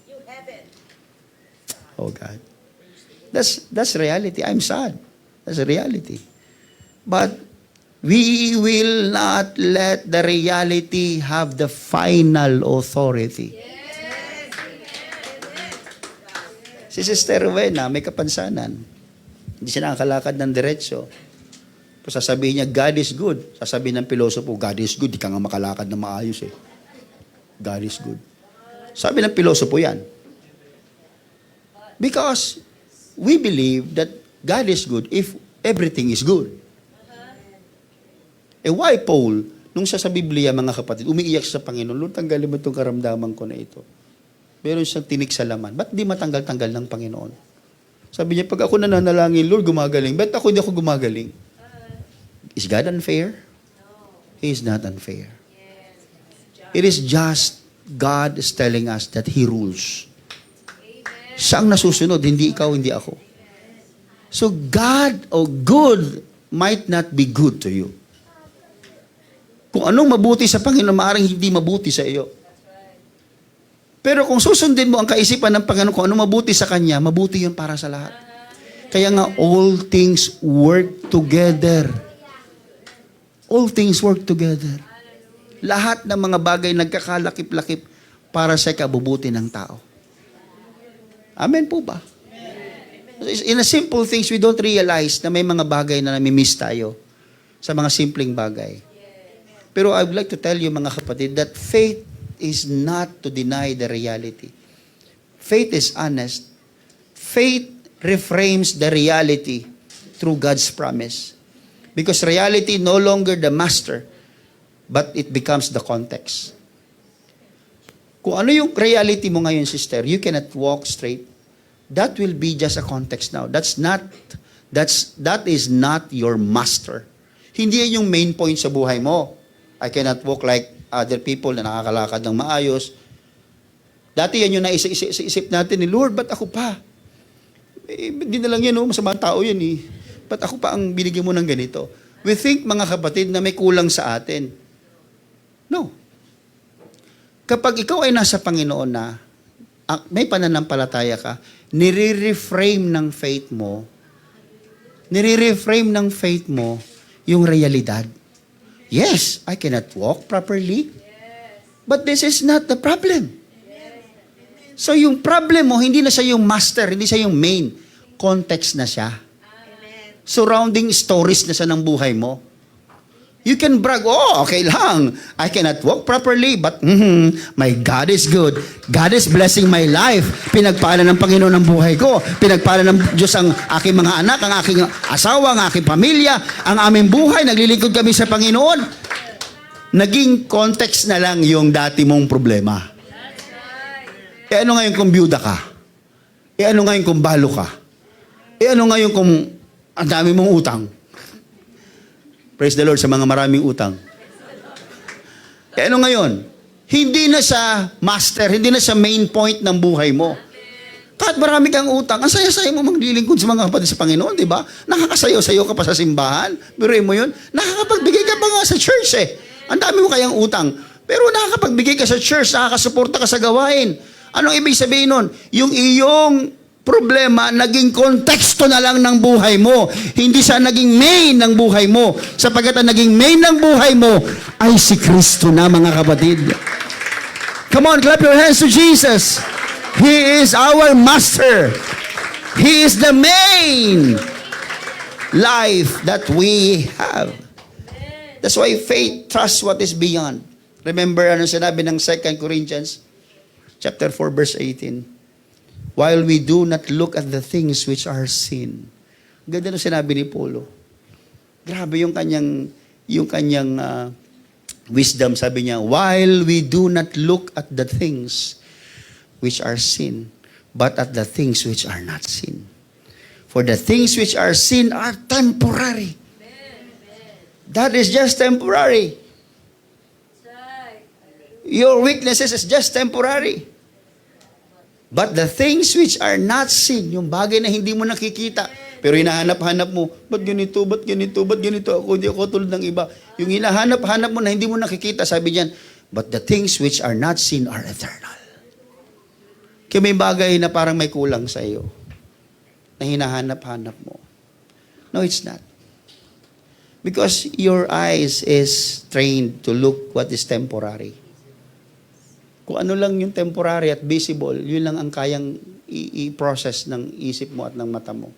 You have it. Oh God. That's reality. I'm sad. That's a reality. But we will not let the reality have the final authority. Si Sister Rowena, may kapansanan. Hindi siya nakakalakad ng diretsyo. Sasabihin niya, God is good. Sasabihin ng pilosopo, God is good. Di ka nga makalakad na maayos God is good. Sabi ng pilosopo yan. Because we believe that God is good if everything is good. Why Paul, nung siya sa Biblia, mga kapatid, umiiyak sa Panginoon, Lord, tanggalin mo itong karamdaman ko na ito. Meron siyang tinik sa laman. Ba't di matanggal-tanggal ng Panginoon? Sabi niya, pag ako nananalangin, Lord, gumagaling. Ba't ako hindi ako gumagaling? Is God unfair? He is not unfair. It is just God is telling us that He rules. Siya ang nasusunod, hindi ikaw, hindi ako. So God or good might not be good to you. Kung anong mabuti sa Panginoon, maaaring hindi mabuti sa iyo. Pero kung susundin mo ang kaisipan ng Panginoon, kung ano mabuti sa Kanya, mabuti yun para sa lahat. Kaya nga, all things work together. All things work together. Lahat ng mga bagay nagkakalakip-lakip para sa kabubuti ng tao. Amen po ba? In a simple things, we don't realize na may mga bagay na nami-miss tayo sa mga simpleng bagay. Pero I would like to tell you, mga kapatid, that faith is not to deny the reality. Faith is honest. Faith reframes the reality through God's promise. Because reality no longer the master, but it becomes the context. Kung ano yung reality mo ngayon, sister, you cannot walk straight. That will be just a context now. That is not your master. Hindi yan yung main point sa buhay mo. I cannot walk like other people na nakakalakad ng maayos. Dati yan yung naisip natin ni Lord, ba't ako pa? Hindi na lang yan, masamang tao yan Ba't ako pa ang binigyan mo ng ganito? We think, mga kapatid, na may kulang sa atin. No. Kapag ikaw ay nasa Panginoon na, may pananampalataya ka, nire-reframe ng faith mo yung realidad. Yes, I cannot walk properly, but this is not the problem. So yung problem mo, hindi na siya yung master, hindi siya yung main. Context na siya. Surrounding stories na siya ng buhay mo. You can brag, okay lang. I cannot walk properly, but my God is good. God is blessing my life. Pinagpala ng Panginoon ang buhay ko. Pinagpala ng Diyos ang aking mga anak, ang aking asawa, ang aking pamilya, ang aming buhay. Naglilingkod kami sa Panginoon. Naging context na lang yung dati mong problema. Ano ngayon kung byuda ka? Ano ngayon kung balo ka? Ano ngayon kung ang dami mong utang? Praise the Lord sa mga maraming utang. Ano ngayon? Hindi na siya master, hindi na siya main point ng buhay mo. Kahit marami kang utang, ang saya-saya mo maglilingkod sa mga kapatid sa Panginoon, di ba? Nakakasayo-sayo ka pa sa simbahan. Biruin mo yun. Nakakapagbigay ka pa nga sa church eh. Ang dami mo kayang utang. Pero nakakapagbigay ka sa church, nakakasuporta ka sa gawain. Anong ibig sabihin nun? Yung iyong problema, naging konteksto na lang ng buhay mo. Hindi siya naging main ng buhay mo. Sapagkat ang naging main ng buhay mo ay si Kristo na, mga kapatid. Come on, clap your hands to Jesus. He is our master. He is the main life that we have. That's why faith trusts what is beyond. Remember ano sinabi ng 2 Corinthians chapter 4 verse 18. While we do not look at the things which are seen. Ganda na sinabi ni Paulo. Grabe yung kanyang wisdom, sabi niya, while we do not look at the things which are seen, but at the things which are not seen. For the things which are seen are temporary. That is just temporary. Your weaknesses is just temporary. But the things which are not seen, yung bagay na hindi mo nakikita, pero hinahanap-hanap mo, ba't ganito, ba't ganito, ba't ganito, hindi ako tulad ng iba. Yung hinahanap-hanap mo na hindi mo nakikita, sabi diyan, but the things which are not seen are eternal. Kaya may bagay na parang may kulang sa iyo, na hinahanap-hanap mo. No, it's not. Because your eyes is trained to look what is temporary. Kung ano lang yung temporary at visible, yun lang ang kayang i-process ng isip mo at ng mata mo.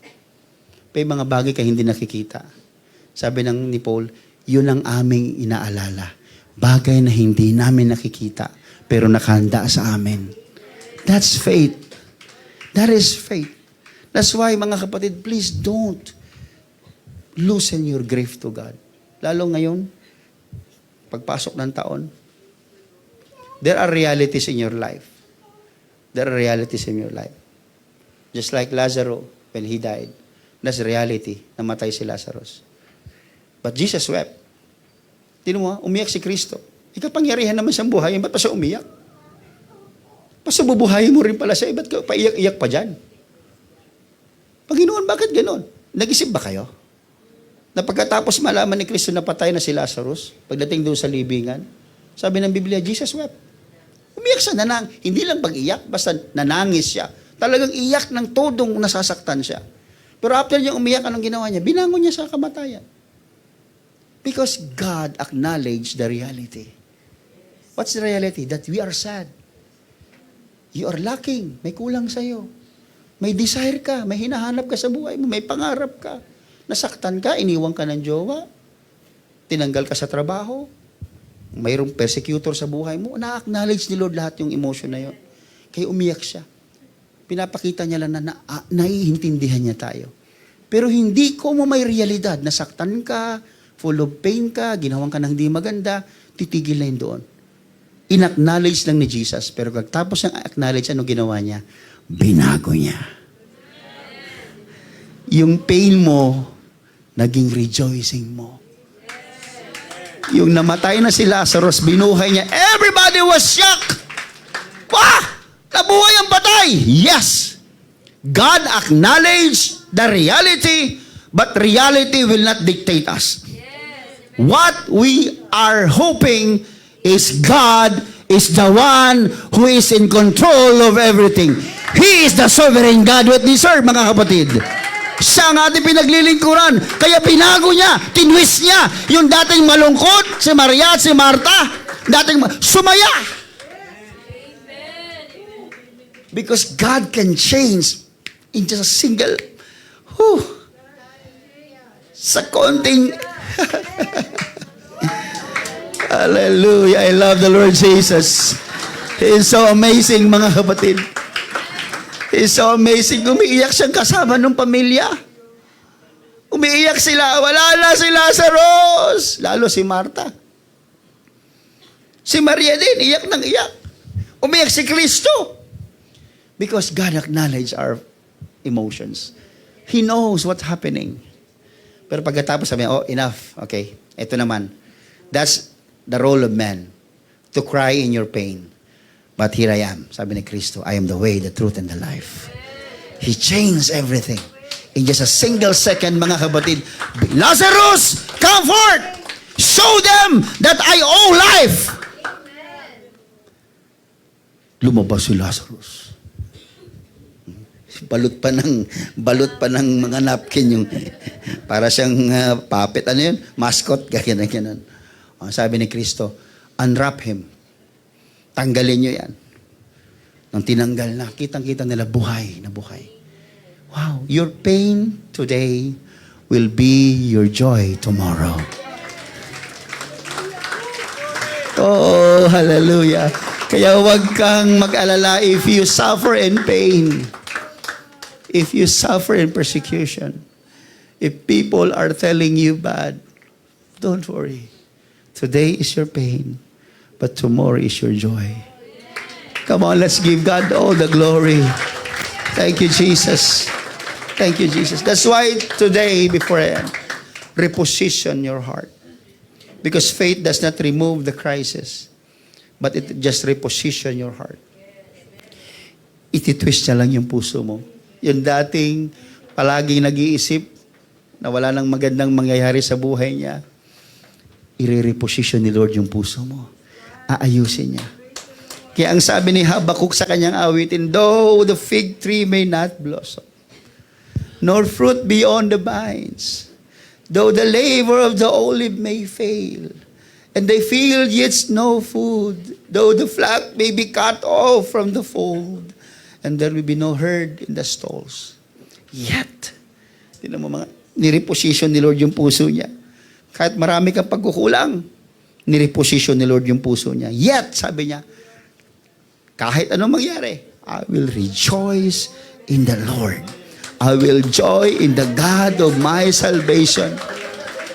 May mga bagay ka hindi nakikita. Sabi ni Paul, yun ang aming inaalala. Bagay na hindi namin nakikita, pero nakahanda sa amin. That's faith. That is faith. That's why, mga kapatid, please don't loosen your grief to God. Lalo ngayon, pagpasok ng taon, there are realities in your life. There are realities in your life. Just like Lazarus, when he died, that's reality. Namatay si Lazarus. But Jesus wept. Tinan mo, umiyak si Kristo. Ikapangyarihan naman siyang buhay, ba't pa siya umiyak? Pasabubuhayin mo rin pala siya, ba't ka paiyak-iyak pa dyan? Panginoon, bakit ganon? Nag-isip ba kayo? Na pagkatapos malaman ni Kristo na patay na si Lazarus, pagdating doon sa libingan, sabi ng Biblia, Jesus wept. Umiyak siya, hindi lang pag-iyak, basta nanangis siya. Talagang iyak ng todong nasasaktan siya. Pero after niya umiyak, anong ginawa niya? Binangon niya sa kamatayan. Because God acknowledged the reality. What's the reality? That we are sad. You are lacking. May kulang sa'yo. May desire ka. May hinahanap ka sa buhay mo. May pangarap ka. Nasaktan ka. Iniwan ka ng jowa. Tinanggal ka sa trabaho. Mayroong persecutor sa buhay mo. Na-acknowledge ni Lord lahat yung emotion na yun. Kaya umiyak siya. Pinapakita niya lang na naiintindihan niya tayo. Pero hindi ko mo may realidad. Nasaktan ka, full of pain ka, ginawan ka ng di maganda, titigil na yun doon. In-acknowledge lang ni Jesus. Pero pagtapos ng acknowledge, ano ginawa niya? Binago niya. Yung pain mo, naging rejoicing mo. Yung namatay na si Lazarus, binuhay niya. Everybody was shocked. Wah! Nabuhay ang patay. Yes. God acknowledged the reality, but reality will not dictate us. What we are hoping is God is the one who is in control of everything. He is the sovereign God what we serve, mga kapatid. Siya ang ating pinaglilingkuran. Kaya pinago niya, tinwist niya, yung dating malungkot, si Maria at si Marta, sumaya. Because God can change in just a single, sa konting, hallelujah, I love the Lord Jesus. He is so amazing, mga kapatid. He is so amazing. Umiiyak siyang kasama ng pamilya. Umiiyak sila. Wala na si Lazarus. Lalo si Marta. Si Maria din, iyak ng iyak. Umiyak si Kristo. Because God acknowledges our emotions. He knows what's happening. Pero pagkatapos sabi, enough. Okay, ito naman. That's the role of man. to cry in your pain. But here I am. Sabi ni Kristo, I am the way, the truth, and the life. He changed everything. In just a single second, mga kapatid, Lazarus, come forth! Show them that I owe life! Lumabas si Lazarus. Balot pa ng mga napkin yung para siyang puppet, ano yun? Mascot, ganyan. Sabi ni Kristo, unwrap him. Tanggalin nyo yan. Nang tinanggal na, kitang-kita nila buhay na buhay. Wow, your pain today will be your joy tomorrow. Oh, hallelujah. Kaya huwag kang mag-alala if you suffer in pain. If you suffer in persecution. If people are telling you bad, don't worry. Today is your pain, but tomorrow is your joy. Come on, let's give God all the glory. Thank you, Jesus. Thank you, Jesus. That's why today, before I end, reposition your heart. Because faith does not remove the crisis, but it just reposition your heart. Iti-twist niya lang yung puso mo. Yung dating palaging nag-iisip na wala nang magandang mangyayari sa buhay niya, i-reposition ni Lord yung puso mo. Aayusin niya. Kaya ang sabi ni Habakuk sa kanyang awitin, though the fig tree may not blossom, nor fruit be on the vines, though the labor of the olive may fail, and the field yields no food, though the flock may be cut off from the fold, and there will be no herd in the stalls. Yet, tinan mo mga, nireposition ni Lord yung puso niya. Kahit marami kang pagkukulang, nireposition ni Lord yung puso niya. Yet, sabi niya, kahit anong mangyari, I will rejoice in the Lord. I will joy in the God of my salvation.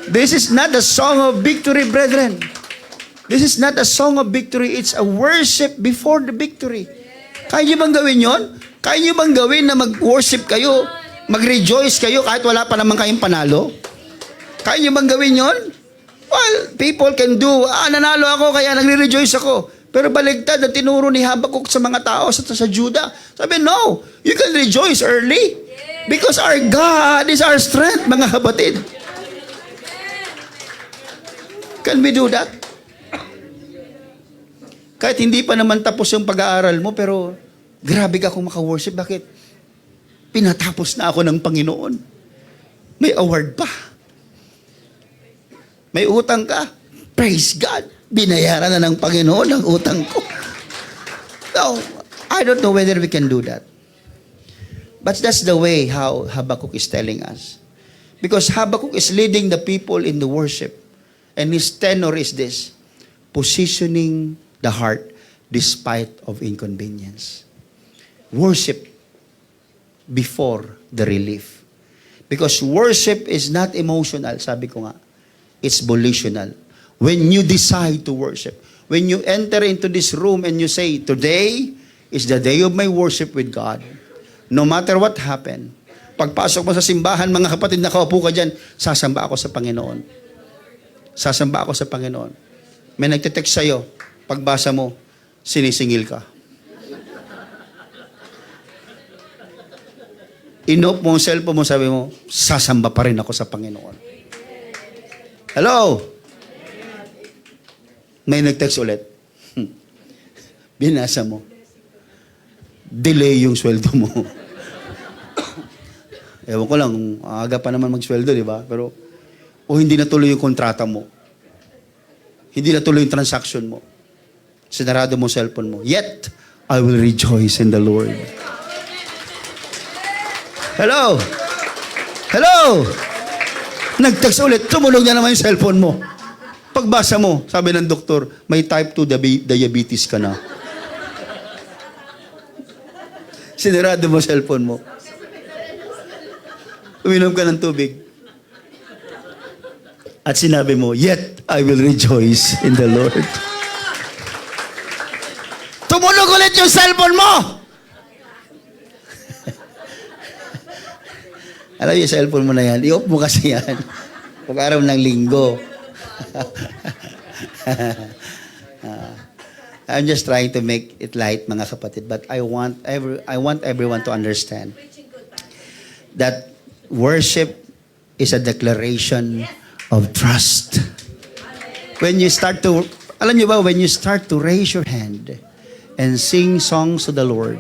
This is not a song of victory, brethren. This is not a song of victory. It's a worship before the victory. Kaya niyo bang gawin yon? Kaya niyo bang gawin na mag-worship kayo, mag-rejoice kayo kahit wala pa naman kayong panalo? Kaya niyo bang gawin yon? Well, people can do, nanalo ako kaya nagre-rejoice ako. Pero baligtad ang tinuro ni Habakuk sa mga tao sa Juda. Sabi, no, you can rejoice early because our God is our strength, mga kapatid. Can we do that? Kahit hindi pa naman tapos yung pag-aaral mo, pero grabe ka kung maka-worship. Bakit? Pinatapos na ako ng Panginoon. May award pa. May utang ka. Praise God. Binayaran na ng Panginoon ang utang ko. So, I don't know whether we can do that. But that's the way how Habakkuk is telling us. Because Habakkuk is leading the people in the worship. And his tenor is this: positioning the heart despite of inconvenience. Worship before the relief. Because worship is not emotional, sabi ko nga. It's volitional. When you decide to worship, when you enter into this room and you say, today is the day of my worship with God. No matter what happened, pagpasok mo sa simbahan, mga kapatid, nakaupo ka dyan, sasamba ako sa Panginoon. Sasamba ako sa Panginoon. May nagtitext sa'yo, pagbasa mo, sinisingil ka. Inop mo ang cellphone mo, sabi mo, sasamba pa rin ako sa Panginoon. Hello? May nag-text ulit. Binasa mo. Delay yung sweldo mo. Ewan ko lang, aga pa naman magsweldo, di ba? Pero, hindi natuloy yung kontrata mo. Hindi natuloy yung transaction mo. Sinarado mo cellphone mo. Yet, I will rejoice in the Lord. Hello? Hello? Nag-text ulit, tumulog na naman yung cellphone mo. Pagbasa mo, sabi ng doktor, may type 2 diabetes ka na. Sinarado mo cellphone mo. Uminom ka ng tubig. At sinabi mo, yet I will rejoice in the Lord. Tumulog ulit yung cellphone mo! Alam yung cellphone mo na yan, i-off mo kasi yan. Pag-araw ng linggo. I'm just trying to make it light, mga kapatid. But I want everyone to understand Preaching good, Pastor. that worship is a declaration of trust. When you start to, alam niyo ba, when you start to raise your hand and sing songs to the Lord,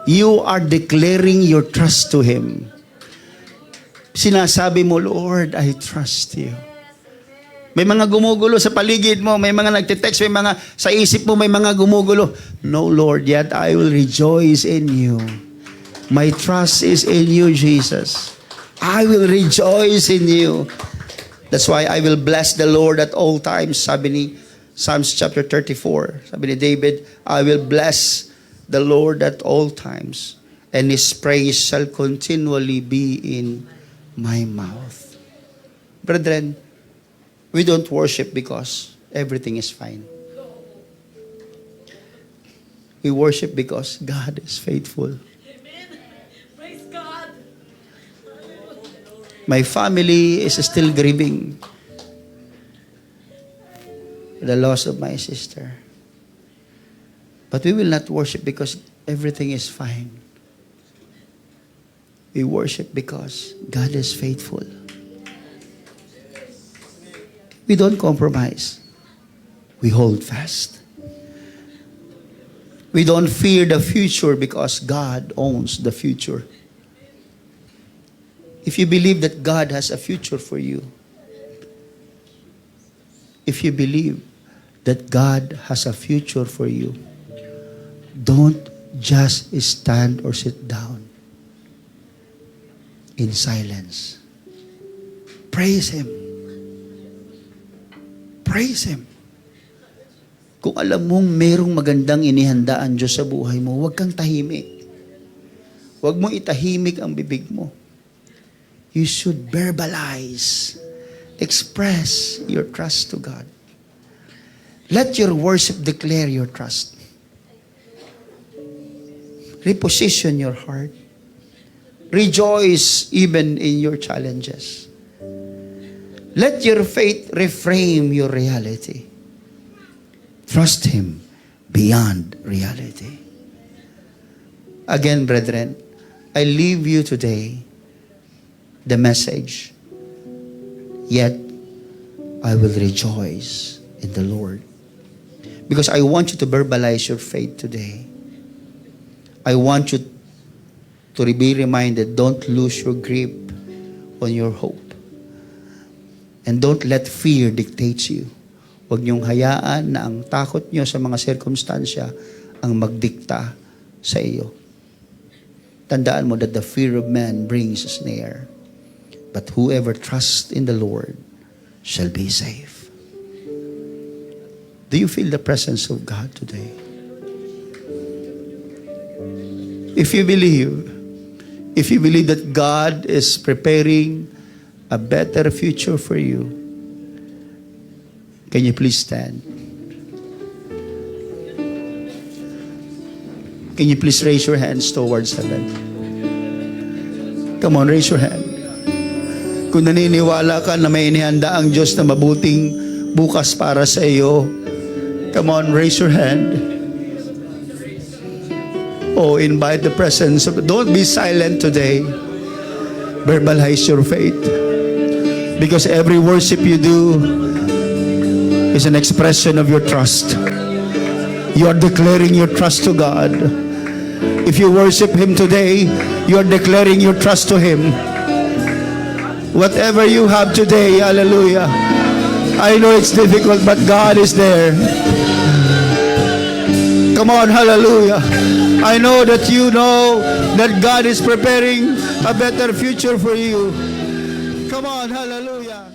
you are declaring your trust to Him. Sinasabi mo, Lord, I trust you. May mga gumugulo sa paligid mo, may mga nagtitext, may mga sa isip mo, may mga gumugulo. No, Lord, yet I will rejoice in you. My trust is in you, Jesus. I will rejoice in you. That's why I will bless the Lord at all times. Sabi ni Psalms chapter 34. Sabi ni David, I will bless the Lord at all times, and His praise shall continually be in my mouth. Brethren, we don't worship because everything is fine. We worship because God is faithful. Amen. Praise God. My family is still grieving the loss of my sister. But we will not worship because everything is fine. We worship because God is faithful. We don't compromise. We hold fast. We don't fear the future because God owns the future. If you believe that God has a future for you, if you believe that God has a future for you, don't just stand or sit down in silence. Praise Him. Praise Him. Kung alam mong merong magandang inihanda ang Diyos sa buhay mo, huwag kang tahimik. Huwag mong itahimik ang bibig mo. You should verbalize, express your trust to God. Let your worship declare your trust. Reposition your heart. Rejoice even in your challenges. Let your faith reframe your reality. Trust Him beyond reality. Again, brethren, I leave you today the message, yet I will rejoice in the Lord. Because I want you to verbalize your faith today. I want you to be reminded, don't lose your grip on your hope. And don't let fear dictate you. Huwag niyong hayaan na ang takot niyo sa mga sirkumstansya ang magdikta sa iyo. Tandaan mo that the fear of man brings a snare. But whoever trusts in the Lord shall be safe. Do you feel the presence of God today? If you believe that God is preparing a better future for you, can you please stand? Can you please raise your hands towards heaven? Come on, raise your hand. Kung naniniwala ka na may inihanda ang Diyos na mabuting bukas para sa iyo, come on, raise your hand. Oh, invite the presence of... Don't be silent today. Verbalize your faith. Because every worship you do is an expression of your trust. You are declaring your trust to God. If you worship Him today, you are declaring your trust to Him. Whatever you have today, hallelujah. I know it's difficult, but God is there. Come on, hallelujah. I know that you know that God is preparing a better future for you. Come on, hallelujah.